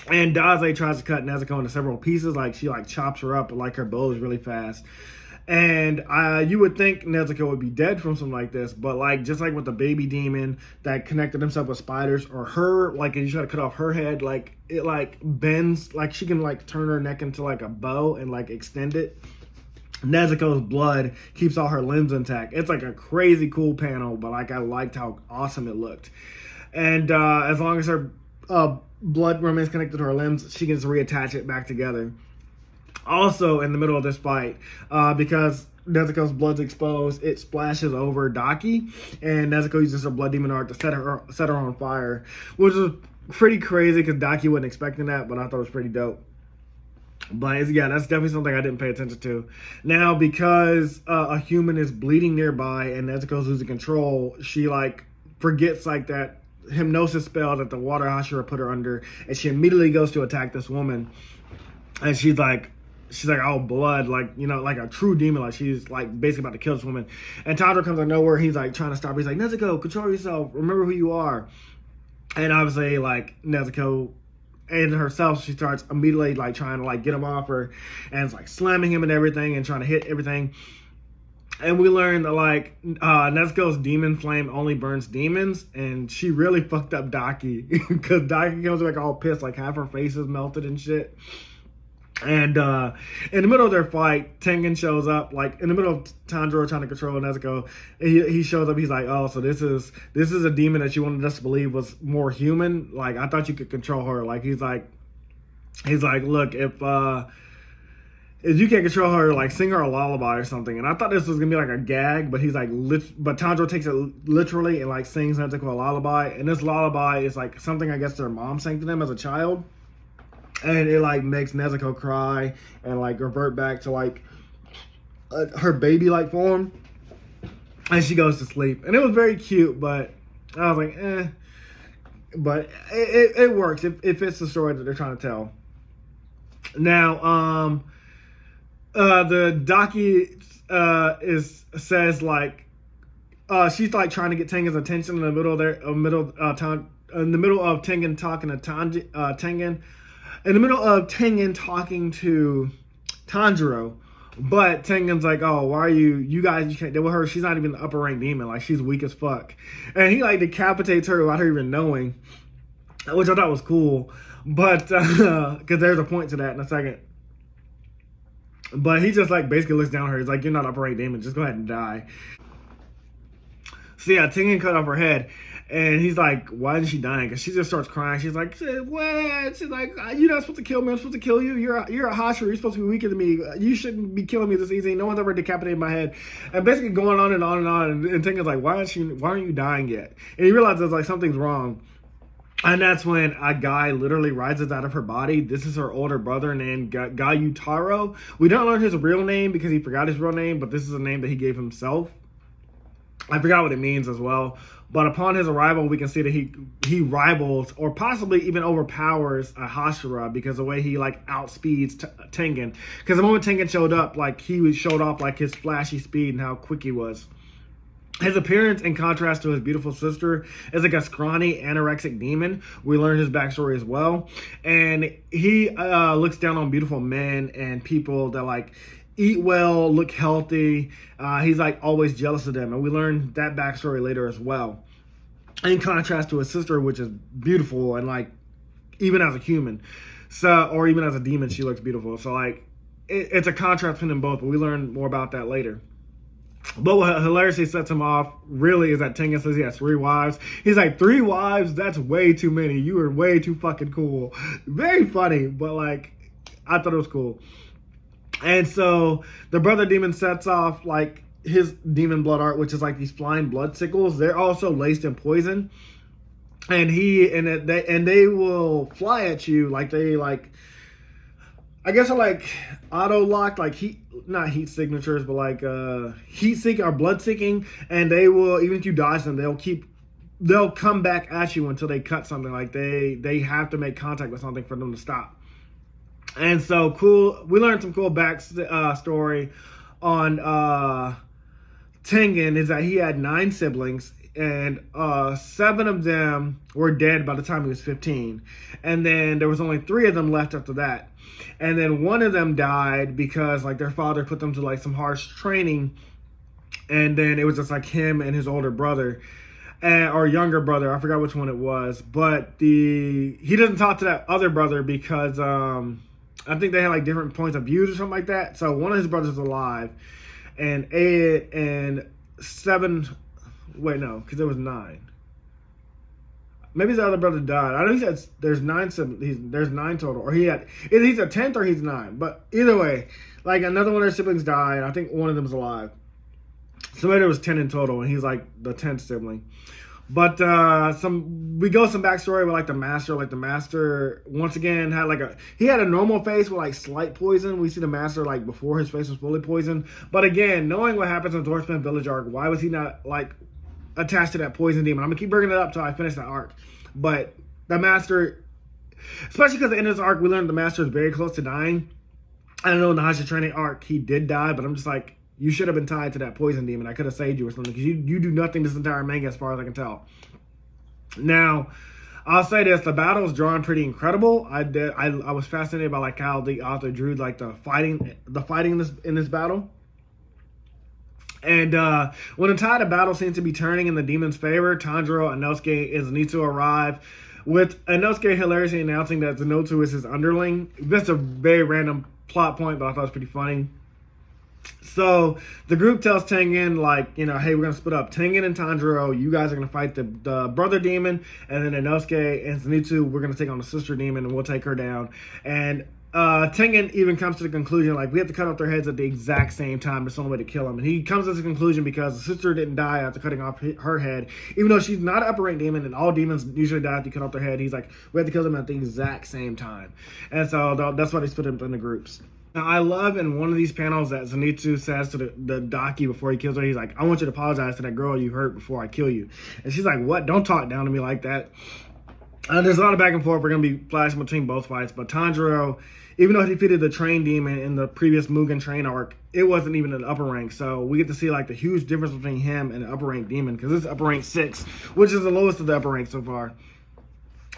And Daze tries to cut Nezuko into several pieces. Like she like chops her up, but like her bow is really fast. And you would think Nezuko would be dead from something like this, but like just like with the baby demon that connected himself with spiders, or her, like if you try to cut off her head, like it like bends, like she can like turn her neck into like a bow and like extend it. Nezuko's blood keeps all her limbs intact. It's like a crazy cool panel, but like I liked how awesome it looked. And as long as her blood remains connected to her limbs, she can just reattach it back together. Also, in the middle of this fight, because Nezuko's blood's exposed, it splashes over Daki, and Nezuko uses her blood demon art to set her on fire, which is pretty crazy because Daki wasn't expecting that, but I thought it was pretty dope. But yeah, that's definitely something I didn't pay attention to. Now, because a human is bleeding nearby and Nezuko's losing control, she like forgets like that hypnosis spell that the water Hashira put her under, and she immediately goes to attack this woman, and she's like, oh, blood, like, you know, like a true demon, like she's like basically about to kill this woman. And Tanjiro comes out of nowhere. He's like trying to stop her. He's like, Nezuko, control yourself. Remember who you are. And obviously, like Nezuko and herself, she starts immediately like trying to like get him off her, and it's like slamming him and everything and trying to hit everything. And we learned that like Nezuko's demon flame only burns demons, and she really fucked up Daki because Daki comes like all pissed, like half her face is melted and shit. And in the middle of their fight, Tengen shows up, like in the middle of Tanjiro trying to control Nezuko. He shows up. He's like, "Oh, so this is a demon that you wanted us to believe was more human. Like I thought you could control her." Like he's like, he's like, look, if you can't control her, like, sing her a lullaby or something. And I thought this was gonna be like a gag, but he's like, but Tanjiro takes it literally and like sings something called a lullaby. And this lullaby is like something I guess their mom sang to them as a child, and it like makes Nezuko cry and like revert back to like her baby like form, and she goes to sleep. And it was very cute, but I was like, eh. But it works. It fits the story that they're trying to tell. Now, the Daki says like she's like trying to get Tengen's attention in the middle of Tengen talking to Tengen, in the middle of Tengen talking to Tanjiro. But Tengen's like, oh, why are you guys, you can't deal with her. She's not even the upper rank demon. Like, she's weak as fuck. And he like decapitates her without her even knowing, which I thought was cool. But because there's a point to that in a second. But he just like basically looks down at her. He's like, you're not upper rank demon. Just go ahead and die. So yeah, Tengen cut off her head. And he's like, why isn't she dying? Because she just starts crying. She's like, what? She's like, you're not supposed to kill me. I'm supposed to kill you. You're a Hashira. You're supposed to be weaker than me. You shouldn't be killing me this easy. No one's ever decapitated my head. And basically going on and on and on. And Tengen's like, why aren't you dying yet? And he realizes like something's wrong. And that's when a guy literally rises out of her body. This is her older brother named Gayutaro. We don't learn his real name because he forgot his real name, but this is a name that he gave himself. I forgot what it means as well. But upon his arrival, we can see that he rivals or possibly even overpowers a Hashira because the way he like outspeeds Tengen. Because the moment Tengen showed up, like he showed off like his flashy speed and how quick he was. His appearance, in contrast to his beautiful sister, is like a scrawny, anorexic demon. We learn his backstory as well. And he looks down on beautiful men and people that like eat well, look healthy. He's like always jealous of them. And we learn that backstory later as well. In contrast to his sister, which is beautiful and like even as a human. So, or even as a demon, she looks beautiful. So like it's a contrast between them both, but we learn more about that later. But what hilariously sets him off really is that Tengen says he has 3 wives. He's like, 3 wives? That's way too many. You are way too fucking cool. Very funny, but like, I thought it was cool. And so the brother demon sets off like his demon blood art, which is like these flying blood sickles. They're also laced in poison. And they will fly at you like they like, I guess are like auto locked, like not heat signatures, but like heat seeking or blood seeking, and they will, even if you dodge them, they'll come back at you until they cut something. Like they have to make contact with something for them to stop. And so cool, we learned some cool backstory on Tengen is that he had 9 siblings. And 7 of them were dead by the time he was 15. And then there was only 3 of them left after that. And then one of them died because like their father put them to like some harsh training. And then it was just like him and his older brother or younger brother. I forgot which one it was. But he doesn't talk to that other brother because I think they had like different points of views or something like that. So one of his brothers is alive. And 8 and 7... Wait, no, because there was 9. Maybe the other brother died. I know he said there's 9 siblings. There's 9 total. Or he's a 10th or he's 9. But either way, like another one of their siblings died. I think one of them is alive. So maybe there was 10 in total, and he's like the 10th sibling. But we go some backstory with like the master. Like the master once again had he had a normal face with like slight poison. We see the master like before his face was fully poisoned. But again, knowing what happens in Dwarfman Village arc, why was he not like attached to that poison demon? I'm gonna keep bringing it up till I finish that arc. But the master, especially because at the end of this arc, we learned the master is very close to dying. I don't know in the Hashira training arc he did die, but I'm just like, you should have been tied to that poison demon. I could have saved you or something because you do nothing this entire manga as far as I can tell. Now, I'll say this: the battle is drawn pretty incredible. I was fascinated by like how the author drew like the fighting in this battle. And when the tide of battle seems to be turning in the demon's favor, Tanjiro, Inosuke, and Zenitsu arrive, with Inosuke hilariously announcing that Zenitsu is his underling. That's a very random plot point, but I thought it was pretty funny. So the group tells Tengen, like, you know, hey, we're going to split up. Tengen and Tanjiro, you guys are going to fight the brother demon. And then Inosuke and Zenitsu, we're going to take on the sister demon and we'll take her down. And Tengen even comes to the conclusion, like, we have to cut off their heads at the exact same time. It's the only way to kill them. And he comes to the conclusion because the sister didn't die after cutting off her head. Even though she's not an upper rank demon and all demons usually die after you cut off their head, he's like, we have to kill them at the exact same time. And so that's why they split them into groups. Now, I love in one of these panels that Zenitsu says to the Daki before he kills her, he's like, I want you to apologize to that girl you hurt before I kill you. And she's like, what? Don't talk down to me like that. There's a lot of back and forth. We're going to be flashing between both fights. But Tanjiro, even though he defeated the train demon in the previous Mugen train arc, it wasn't even an upper rank. So we get to see like the huge difference between him and an upper rank demon, because it's upper rank 6, which is the lowest of the upper rank so far.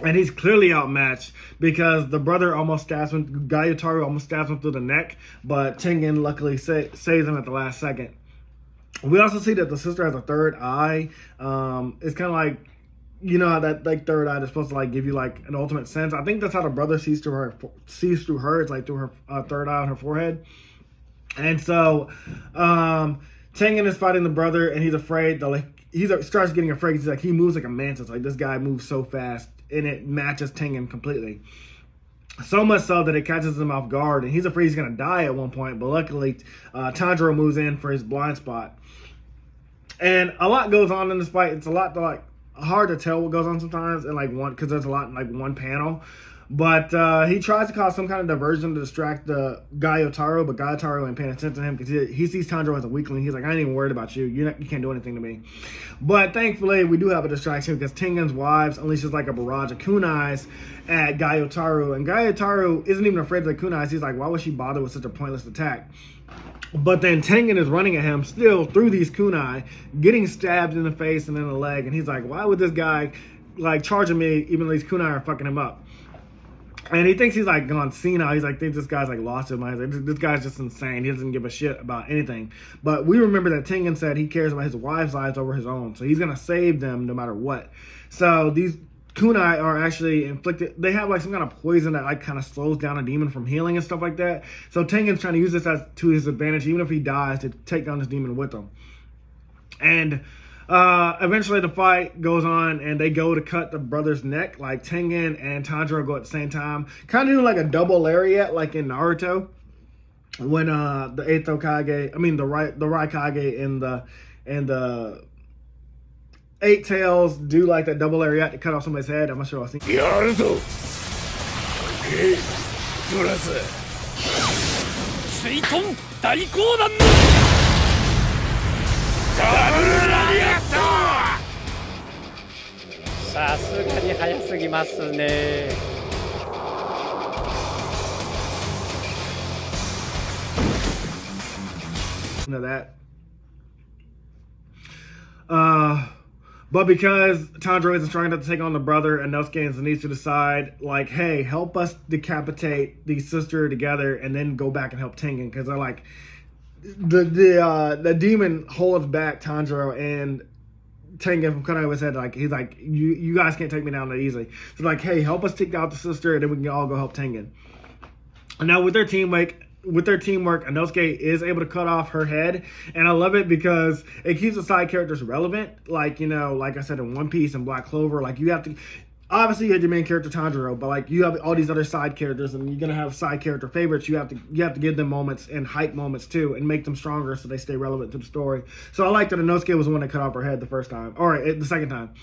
And he's clearly outmatched because the brother almost stabs him, Gyutaro almost stabs him through the neck, but Tengen luckily saves him at the last second. We also see that the sister has a third eye. It's kind of like, you know how that like third eye is supposed to like give you like an ultimate sense. I think that's how the brother sees through her. It's like through her third eye on her forehead. And so Tengen is fighting the brother, and he's afraid. He starts getting afraid. He's like, he moves like a mantis. Like, this guy moves so fast, and it matches Tengen completely. So much so that it catches him off guard, and he's afraid he's gonna die at one point. But luckily, Tanjiro moves in for his blind spot. And a lot goes on in this fight. It's a lot to like hard to tell what goes on sometimes, and like because there's a lot in like one panel. But he tries to cause some kind of diversion to distract the Gyutaro, but Gyutaro ain't paying attention to him because he sees Tanjiro as a weakling. He's like, I ain't even worried about you. You can't do anything to me. But thankfully, we do have a distraction because Tengen's wives unleashes like a barrage of kunais at Gyutaro. And Gyutaro isn't even afraid of the kunais. He's like, why would she bother with such a pointless attack? But then Tengen is running at him still through these kunai, getting stabbed in the face and in the leg. And he's like, why would this guy like charging me even though these kunai are fucking him up? And he thinks he's like gone senile. He's like, thinks this guy's like lost his mind. Like, this guy's just insane. He doesn't give a shit about anything. But we remember that Tengen said he cares about his wife's lives over his own. So he's going to save them no matter what. So these kunai are actually inflicted. They have like some kind of poison that like kind of slows down a demon from healing and stuff like that. So Tengen's trying to use this to his advantage, even if he dies, to take down this demon with him. And eventually the fight goes on, and they go to cut the brother's neck. Like Tengen and Tanjiro go at the same time, kind of doing like a double lariat, like in Naruto, when the eighth Hokage, the Raikage and the Eight Tails do like that double lariat to cut off somebody's head. I'm not sure I've seen. Yaruzo. Okay. Plus. Suiton Daikoudan. さすがに早すぎますね。Know that. But because Tanjiro isn't strong enough to take on the brother, and Inosuke and Zenitsu decide, like, hey, help us decapitate the sister together and then go back and help Tengen, because they're like, the demon holds back Tanjiro and Tengen from cutting off his head. Like, he's like, you guys can't take me down that easily. So like, hey, help us take out the sister, and then we can all go help Tengen. And now with their teamwork, Inosuke is able to cut off her head, and I love it because it keeps the side characters relevant. Like, you know, like I said in One Piece and Black Clover, like you have to. Obviously, you have your main character Tanjiro, but like you have all these other side characters, and you're gonna have side character favorites. You have to give them moments and hype moments too, and make them stronger so they stay relevant to the story. So I like that Inosuke was the one that cut off her head the first time, or the second time.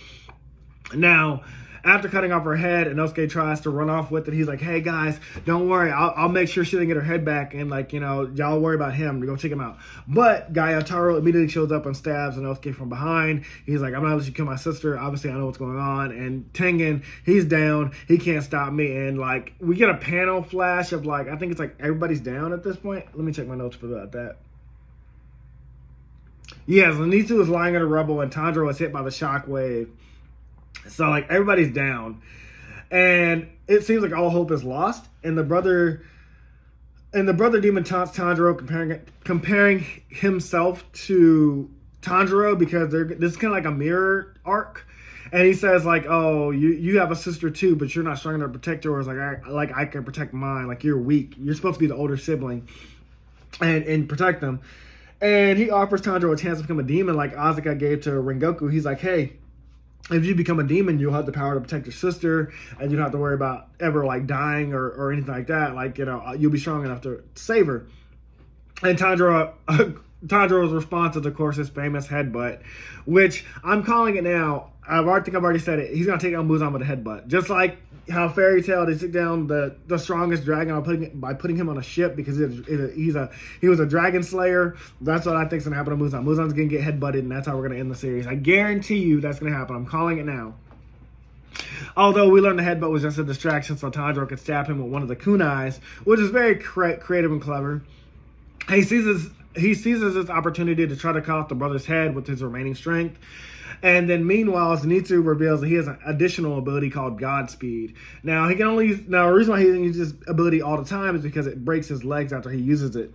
Now, after cutting off her head, Inosuke tries to run off with it. He's like, hey guys, don't worry, I'll make sure she doesn't get her head back, and like, you know, y'all worry about him, we're gonna take him out. But Gyutaro immediately shows up and stabs Inosuke from behind. He's like, I'm gonna let you kill my sister, obviously I know what's going on. And Tengen, he's down, he can't stop me. And like, we get a panel flash of like, I think it's like everybody's down at this point. Let me check my notes for that. Yeah, Zenitsu is lying in a rubble, and Tanjiro is hit by the shockwave. So like everybody's down, and it seems like all hope is lost. And the brother demon taunts Tanjiro, comparing himself to Tanjiro, because this is kind of like a mirror arc. And he says like, oh, you have a sister too, but you're not strong enough to protect yours. Like I can protect mine. Like you're weak. You're supposed to be the older sibling. and protect them. And he offers Tanjiro a chance to become a demon like Asuka gave to Rengoku. He's like, hey, if you become a demon, you'll have the power to protect your sister, and you don't have to worry about ever like dying or anything like that. Like, you know, you'll be strong enough to save her. And Tanjiro's response is, of course, his famous headbutt, which I'm calling it now. I think I've already said it. He's gonna take down Muzan with a headbutt, just like how Fairy Tail they took down the strongest dragon by putting him on a ship because he was a dragon slayer. That's what I think's gonna happen to Muzan. Muzan's gonna get headbutted, and that's how we're gonna end the series. I guarantee you that's gonna happen. I'm calling it now. Although we learned the headbutt was just a distraction so Tanjiro could stab him with one of the kunais, which is very creative and clever. He seizes this opportunity to try to cut off the brother's head with his remaining strength. And then meanwhile, Zenitsu reveals that he has an additional ability called Godspeed. Now, he can only use, the reason why he doesn't use this ability all the time is because it breaks his legs after he uses it.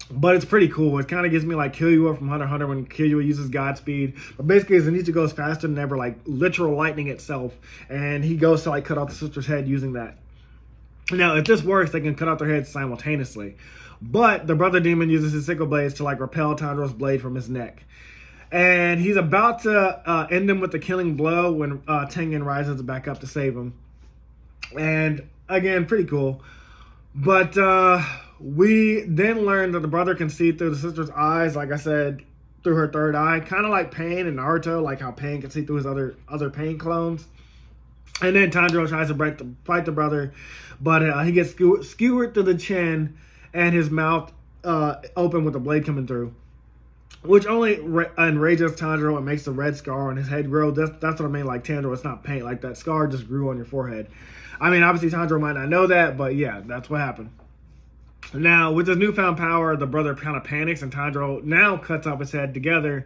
But it's pretty cool. It kind of gives me like Killua from Hunter x Hunter when Killua uses Godspeed. But basically, Zenitsu goes faster than ever, like literal lightning itself. And he goes to like cut off the sister's head using that. Now, if this works, they can cut off their heads simultaneously. But the brother demon uses his sickle blades to like repel Tanjiro's blade from his neck. And he's about to end him with the killing blow when Tengen rises back up to save him. And again, pretty cool. But we then learn that the brother can see through the sister's eyes, like I said, through her third eye. Kind of like Pain in Naruto, like how Pain can see through his other Pain clones. And then Tanjiro tries to fight the brother, but he gets skewered through the chin and his mouth open with the blade coming through, which only enrages Tanjiro and makes the red scar on his head grow. That's what I mean, like Tanjiro, it's not paint. Like that scar just grew on your forehead. I mean, obviously Tanjiro might not know that, but yeah, that's what happened. Now, with his newfound power, the brother kind of panics, and Tanjiro now cuts off his head together.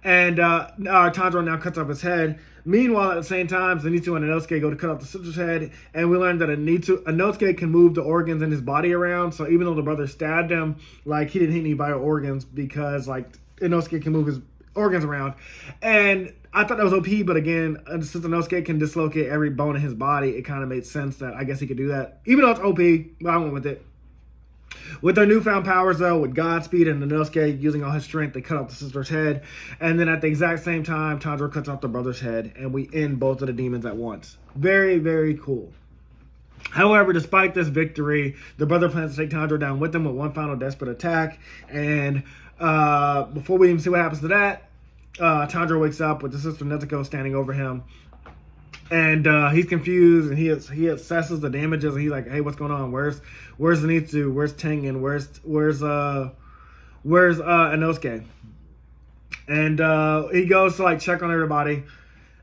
And Tanjiro now cuts off his head. Meanwhile, at the same time, Zenitsu and Inosuke go to cut off the sister's head, and we learn that Inosuke can move the organs in his body around. So even though the brother stabbed him, like he didn't hit any vital organs because like Inosuke can move his organs around. And I thought that was OP, but again, since Inosuke can dislocate every bone in his body, it kind of made sense that I guess he could do that. Even though it's OP, but I went with it. With their newfound powers, though, with Godspeed and Inosuke using all his strength, they cut off the sister's head. And then at the exact same time, Tanjiro cuts off the brother's head, and we end both of the demons at once. Very, very cool. However, despite this victory, the brother plans to take Tanjiro down with him with one final desperate attack. And before we even see what happens to that, Tanjiro wakes up with the sister Nezuko standing over him. And he's confused, and he assesses the damages, and he's like, "Hey, what's going on? Where's Zenitsu? Where's Tengen? Where's Inosuke?" And he goes to like check on everybody,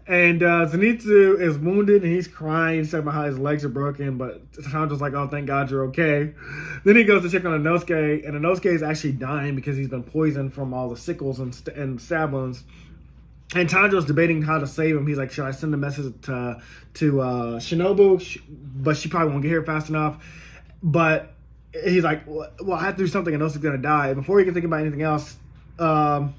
and Zenitsu is wounded, and he's crying. He's talking about how his legs are broken, but Tanjiro's like, "Oh, thank God you're okay." Then he goes to check on Inosuke, and Inosuke is actually dying because he's been poisoned from all the sickles and stab wounds. And Tanjiro's debating how to save him. He's like, should I send a message to Shinobu? But she probably won't get here fast enough. But he's like, well, I have to do something. Inosuke's going to die. Before he can think about anything else, Nezuko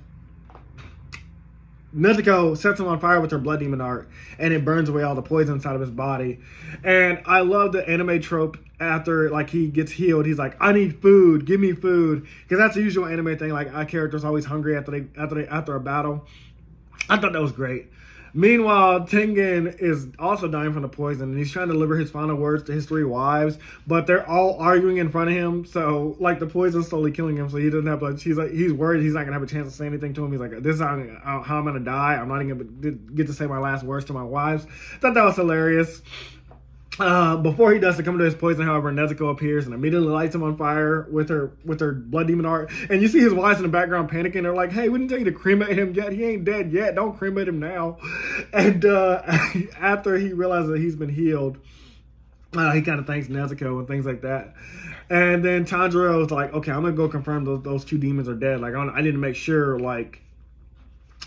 sets him on fire with her blood demon art. And it burns away all the poison inside of his body. And I love the anime trope. After like he gets healed, he's like, I need food. Give me food. Because that's the usual anime thing. Like our character's always hungry after a battle. I thought that was great. Meanwhile, Tengen is also dying from the poison, and he's trying to deliver his final words to his 3 wives, but they're all arguing in front of him. So, like, the poison's slowly killing him. So he doesn't have like he's worried he's not gonna have a chance to say anything to him. He's like, "This is how I'm gonna die. I'm not even gonna get to say my last words to my wives." I thought that was hilarious. Before he does succumb to his poison, however, Nezuko appears and immediately lights him on fire with her blood demon art. And you see his wives in the background panicking. They're like, "Hey, we didn't tell you to cremate him yet. He ain't dead yet. Don't cremate him now." And after he realizes that he's been healed, he kind of thanks Nezuko and things like that. And then Tanjiro's like, "Okay, I'm gonna go confirm those 2 demons are dead. Like, I need to make sure like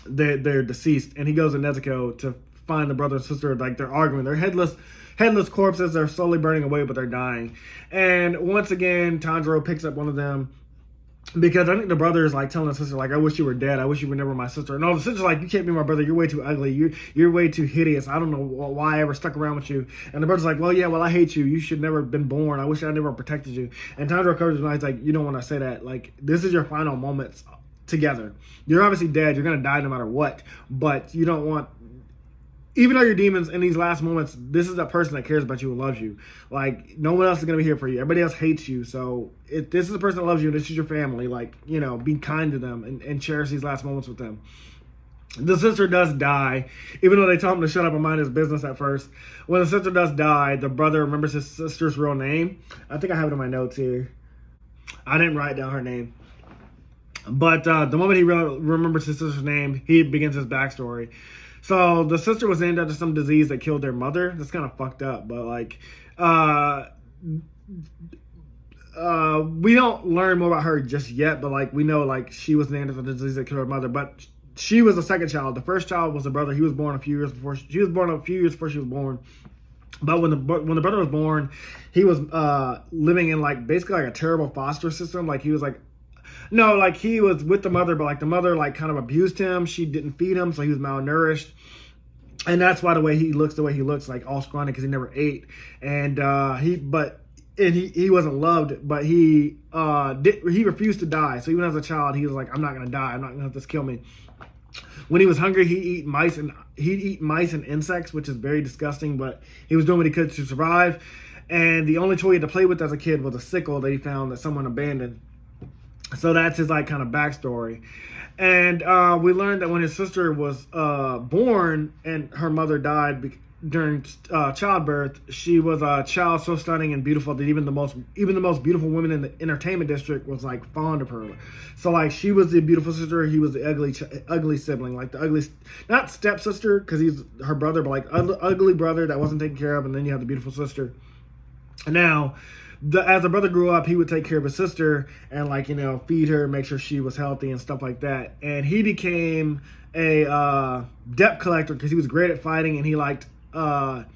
they're deceased." And he goes to Nezuko to find the brother and sister. Like, they're arguing. They're headless corpses. They're slowly burning away, but they're dying. And once again, Tanjiro picks up one of them Because I think the brother is like telling the sister, like, I wish you were dead. I wish you were never my sister. And all the sister's like, you can't be my brother. You're way too ugly. You're way too hideous. I don't know why I ever stuck around with you. And the brother's like, well, yeah, well, I hate you. You should never have been born. I wish I never protected you. And Tanjiro comes and he's like, you don't want to say that. Like, this is your final moments together. You're obviously dead. You're going to die no matter what. But you don't want... Even though you're demons, in these last moments, this is a person that cares about you and loves you. Like, no one else is going to be here for you. Everybody else hates you. So, if this is a person that loves you, and this is your family, like, you know, be kind to them and cherish these last moments with them. The sister does die, even though they tell him to shut up and mind his business at first. When the sister does die, the brother remembers his sister's real name. I think I have it in my notes here. I didn't write down her name. But the moment he remembers his sister's name, he begins his backstory. So the sister was named after some disease that killed their mother. That's kind of fucked up, but like, we don't learn more about her just yet. But like, we know like she was named after the disease that killed her mother. But she was the second child. The first child was the brother. He was born a few years before she was born. But when the brother was born, he was living in like basically like a terrible foster system. Like he was like. No, like he was with the mother, but like the mother like kind of abused him. She didn't feed him, so he was malnourished. And that's why the way he looks, like all scrawny because he never ate. And he wasn't loved, but he refused to die. So even as a child, he was like, I'm not gonna die. I'm not gonna let this kill me. When he was hungry, he'd eat mice and insects, which is very disgusting. But he was doing what he could to survive. And the only toy he had to play with as a kid was a sickle that he found that someone abandoned. So that's his like kind of backstory. And we learned that when his sister was born and her mother died during childbirth, she was a child so stunning and beautiful that even the most beautiful women in the entertainment district was like fond of her. So like she was the beautiful sister, he was the ugly sibling, like the ugly, not stepsister because he's her brother, but like ugly brother that wasn't taken care of, and then you have the beautiful sister. Now, as the brother grew up, he would take care of his sister and like, you know, feed her, make sure she was healthy and stuff like that. And he became a debt collector because he was great at fighting, and he liked the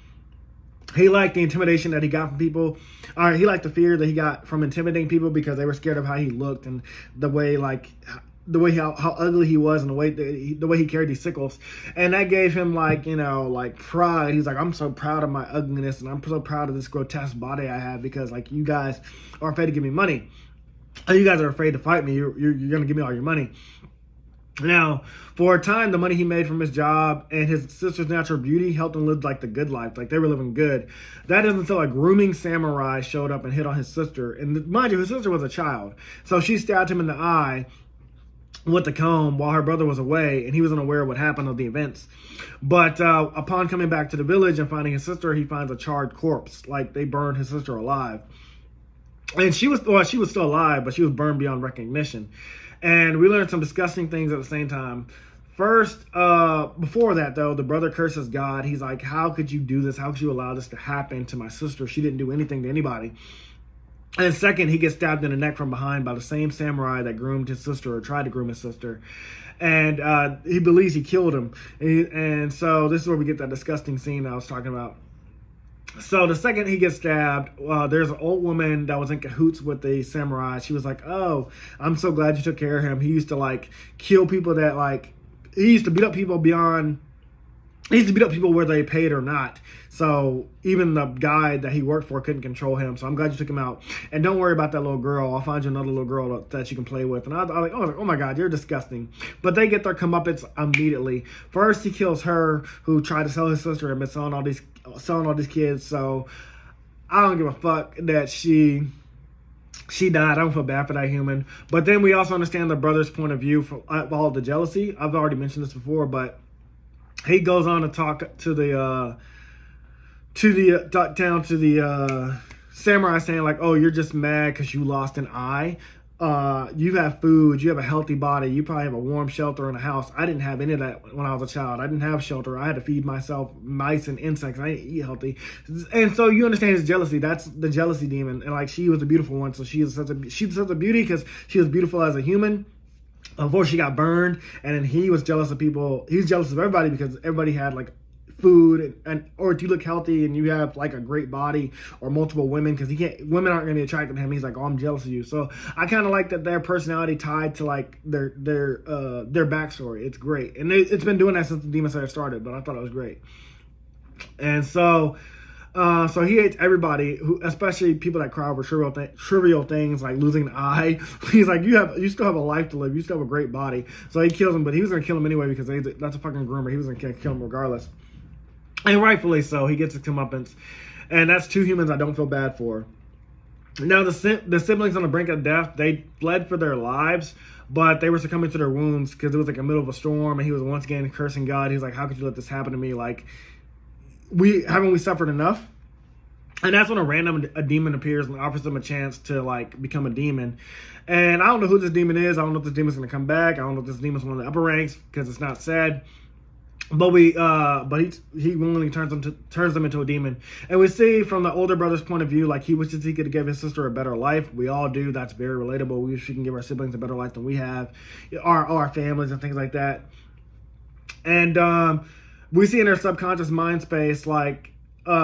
intimidation that he got from people. He liked the fear that he got from intimidating people because they were scared of how he looked and the way how ugly he was and the way he carried these sickles. And that gave him like, you know, like pride. He's like, I'm so proud of my ugliness, and I'm so proud of this grotesque body I have because like you guys are afraid to give me money. You guys are afraid to fight me. You're going to give me all your money. Now, for a time, the money he made from his job and his sister's natural beauty helped him live like the good life. Like they were living good. That isn't until a grooming samurai showed up and hit on his sister. And mind you, his sister was a child. So she stabbed him in the eye with the comb while her brother was away, and he was unaware of what happened of the events. But upon coming back to the village and finding his sister, he finds a charred corpse. Like they burned his sister alive. And she was still alive, but she was burned beyond recognition. And we learned some disgusting things at the same time. First, before that though, the brother curses God. He's like, how could you do this? How could you allow this to happen to my sister? She didn't do anything to anybody. And second, he gets stabbed in the neck from behind by the same samurai that groomed his sister or tried to groom his sister. And he believes he killed him. And so this is where we get that disgusting scene I was talking about. So the second he gets stabbed, there's an old woman that was in cahoots with the samurai. She was like, oh, I'm so glad you took care of him. He used to like kill people that like, he used to beat up people whether they paid or not. So even the guy that he worked for couldn't control him. So I'm glad you took him out. And don't worry about that little girl. I'll find you another little girl that you can play with. And I was like, oh my God, you're disgusting. But they get their comeuppance immediately. First, he kills her who tried to sell his sister and been selling all these kids. So I don't give a fuck that she died. I don't feel bad for that human. But then we also understand the brother's point of view for all the jealousy. I've already mentioned this before, but he goes on to talk to the samurai, saying like, oh, you're just mad because you lost an eye. You have food, you have a healthy body, you probably have a warm shelter in a house. I didn't have any of that when I was a child. I didn't have shelter. I had to feed myself mice and insects. I didn't eat healthy. And so you understand his jealousy. That's the jealousy demon. And like, she was a beautiful one, so she's such a beauty because she was beautiful as a human before she got burned. And then he was jealous of people. He was jealous of everybody because everybody had like food, or if you look healthy and you have like a great body or multiple women, because women aren't going to be attracted to him. He's like, oh, I'm jealous of you. So I kind of like that their personality tied to like their backstory. It's great, and it's been doing that since the Demon Slayer started. But I thought it was great, and so he hates everybody, especially people that cry over trivial things like losing an eye. He's like, you still have a life to live. You still have a great body. So he kills him, but he was going to kill him anyway because that's a fucking groomer. He was going to kill him regardless. And rightfully so. He gets his comeuppance. And that's two humans I don't feel bad for. Now, the siblings on the brink of death, they fled for their lives, but they were succumbing to their wounds because it was like the middle of a storm, and he was once again cursing God. He's like, how could you let this happen to me? Like, haven't we suffered enough? And that's when a demon appears and offers them a chance to like become a demon. And I don't know who this demon is. I don't know if this demon's gonna come back. I don't know if this demon's one of the upper ranks because it's not said. But he willingly turns them into a demon. And we see from the older brother's point of view, like he wishes he could give his sister a better life. We all do. That's very relatable. We wish we can give our siblings a better life than we have, our families and things like that. And we see in their subconscious mind space, like,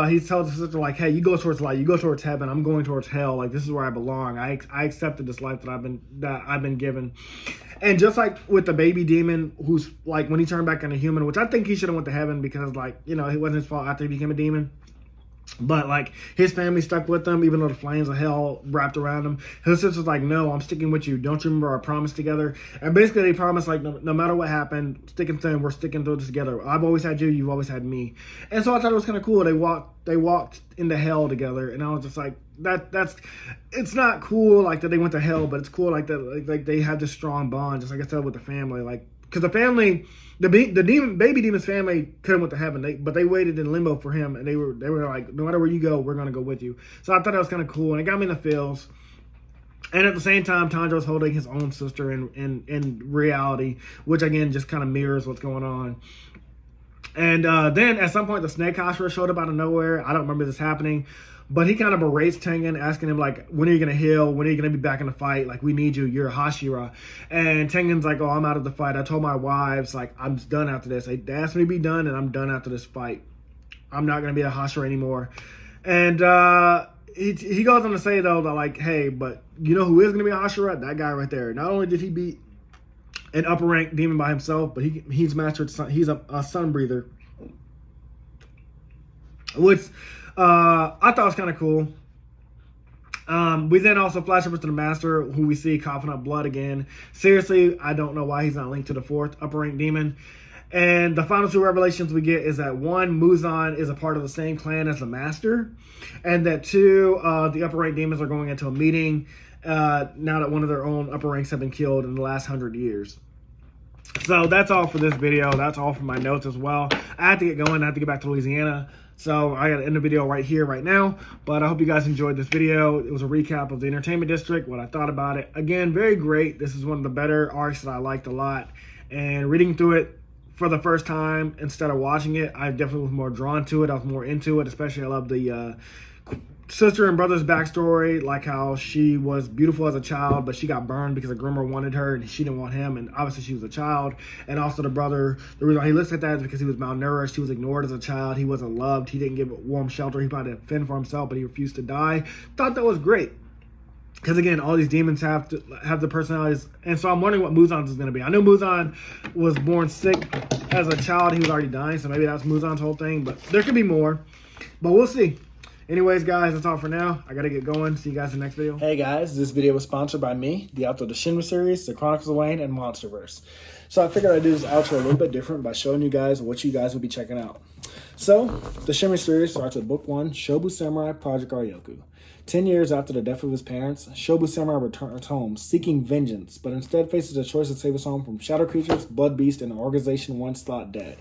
he tells his sister, like, hey, you go towards light, you go towards heaven, I'm going towards hell, like, this is where I belong. I accepted this life that I've been given. And just like with the baby demon, who's like, when he turned back into human, which I think he should have went to heaven because, like, you know, it wasn't his fault after he became a demon. But like his family stuck with him, even though the flames of hell wrapped around him. His sister's like, no, I'm sticking with you. Don't you remember our promise together? And basically they promised, like, no matter what happened, sticking through, we're sticking through this together. I've always had you, you've always had me. And so I thought it was kind of cool. They walked into hell together, and I was just like, it's not cool like that they went to hell, but it's cool like that, like they had this strong bond, just like I said with the family, like, because the family, the baby demon's family could have went to heaven, but they waited in limbo for him, and they were like, no matter where you go, we're gonna go with you. So I thought that was kind of cool, and it got me in the feels. And at the same time, Tanjiro's holding his own sister in reality, which again just kind of mirrors what's going on. And then at some point, the Snake Hashira showed up out of nowhere. I don't remember this happening, but he kind of berates Tengen, asking him, like, when are you going to heal? When are you going to be back in the fight? Like, we need you. You're a Hashira. And Tengen's like, oh, I'm out of the fight. I told my wives, like, I'm done after this. They asked me to be done, and I'm done after this fight. I'm not going to be a Hashira anymore. And he goes on to say, though, that, like, hey, but you know who is going to be a Hashira? That guy right there. Not only did he beat an upper rank demon by himself, but he's mastered, he's a sun breather. Which I thought was kind of cool. We then also flash over to the Master, who we see coughing up blood again. Seriously, I don't know why he's not linked to the fourth upper rank demon. And the final two revelations we get is that one, Muzan is a part of the same clan as the Master, and that two, the upper rank demons are going into a meeting now that one of their own upper ranks have been killed in the last 100 years. So that's all for this video. That's all for my notes as well. I have to get going. I have to get back to Louisiana. So I got to end the video right here, right now. But I hope you guys enjoyed this video. It was a recap of the Entertainment District, what I thought about it. Again, very great. This is one of the better arcs that I liked a lot. And reading through it for the first time instead of watching it, I definitely was more drawn to it. I was more into it. Especially I love the sister and brother's backstory, like how she was beautiful as a child, but she got burned because a groomer wanted her and she didn't want him, and obviously she was a child. And also the brother, the reason he looks at that is because he was malnourished, he was ignored as a child, he wasn't loved, he didn't give warm shelter, he probably had to fend for himself, but he refused to die. Thought that was great. Because again, all these demons have the personalities, and so I'm wondering what Muzan's is going to be. I know Muzan was born sick as a child, he was already dying, so maybe that's Muzan's whole thing, but there could be more, but we'll see. Anyways, guys, that's all for now. I got to get going. See you guys in the next video. Hey, guys. This video was sponsored by me, the author of the Shinry series, the Chronicles of Wayne, and Monsterverse. So I figured I'd do this outro a little bit different by showing you guys what you guys will be checking out. So, the Shinry series starts with Book 1, Shobu Samurai Project Aryoku. 10 years after the death of his parents, Shobu Samurai returns home, seeking vengeance, but instead faces a choice to save his home from shadow creatures, blood beasts, and an organization once thought dead.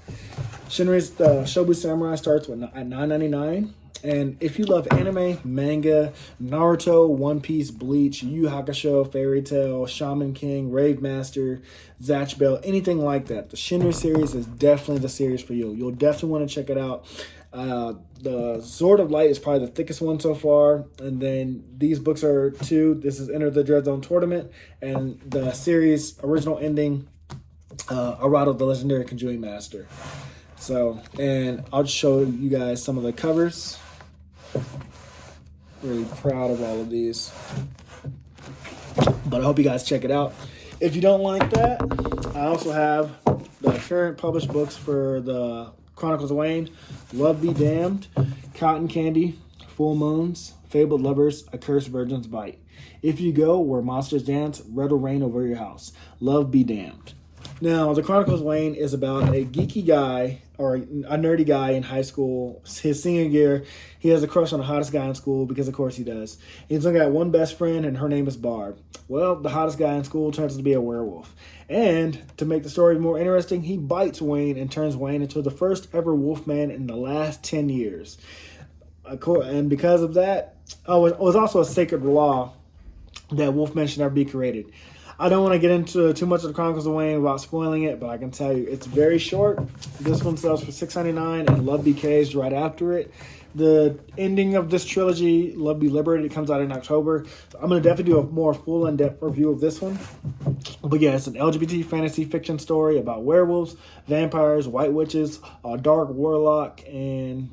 Shinry's Shobu Samurai starts at $9.99. And if you love anime, manga, Naruto, One Piece, Bleach, Yu Yu Hakusho, Fairy Tail, Shaman King, Rave Master, Zatch Bell, anything like that, the Shinry series is definitely the series for you. You'll definitely want to check it out. The Sword of Light is probably the thickest one so far. And then these books are two. This is Enter the Dread Zone Tournament. And the series original ending Arado, the legendary conjuring master. So, and I'll just show you guys some of the covers. Really proud of all of these. But I hope you guys check it out. If you don't like that, I also have the current published books for the Chronicles of Wayne, Love Be Damned, Cotton Candy, Full Moons, Fabled Lovers, A Cursed Virgin's Bite. If You Go Where Monsters Dance, Red Will Rain Over Your House. Love Be Damned. Now, the Chronicles of Wayne is about a geeky guy, or a nerdy guy in high school. His senior year, he has a crush on the hottest guy in school, because of course he does. He's only got one best friend, and her name is Barb. Well, the hottest guy in school turns out to be a werewolf. And to make the story more interesting, he bites Wayne and turns Wayne into the first ever wolfman in the last 10 years. And because of that, it was also a sacred law that wolfmen should never be created. I don't want to get into too much of the Chronicles of Wayne without spoiling it, but I can tell you it's very short. This one sells for $6.99, and Love Be Caged right after it. The ending of this trilogy, Love Be Liberated, comes out in October. So I'm going to definitely do a more full in-depth review of this one. But yeah, it's an LGBT fantasy fiction story about werewolves, vampires, white witches, a dark warlock, and,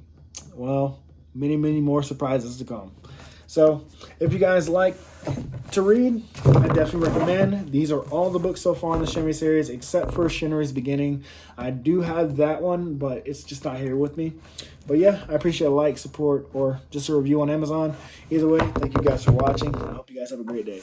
well, many, many more surprises to come. So if you guys like to read, I definitely recommend. These are all the books so far in the Shinry series, except for Shinry's Beginning. I do have that one, but it's just not here with me. But yeah, I appreciate a like, support, or just a review on Amazon. Either way, thank you guys for watching. I hope you guys have a great day.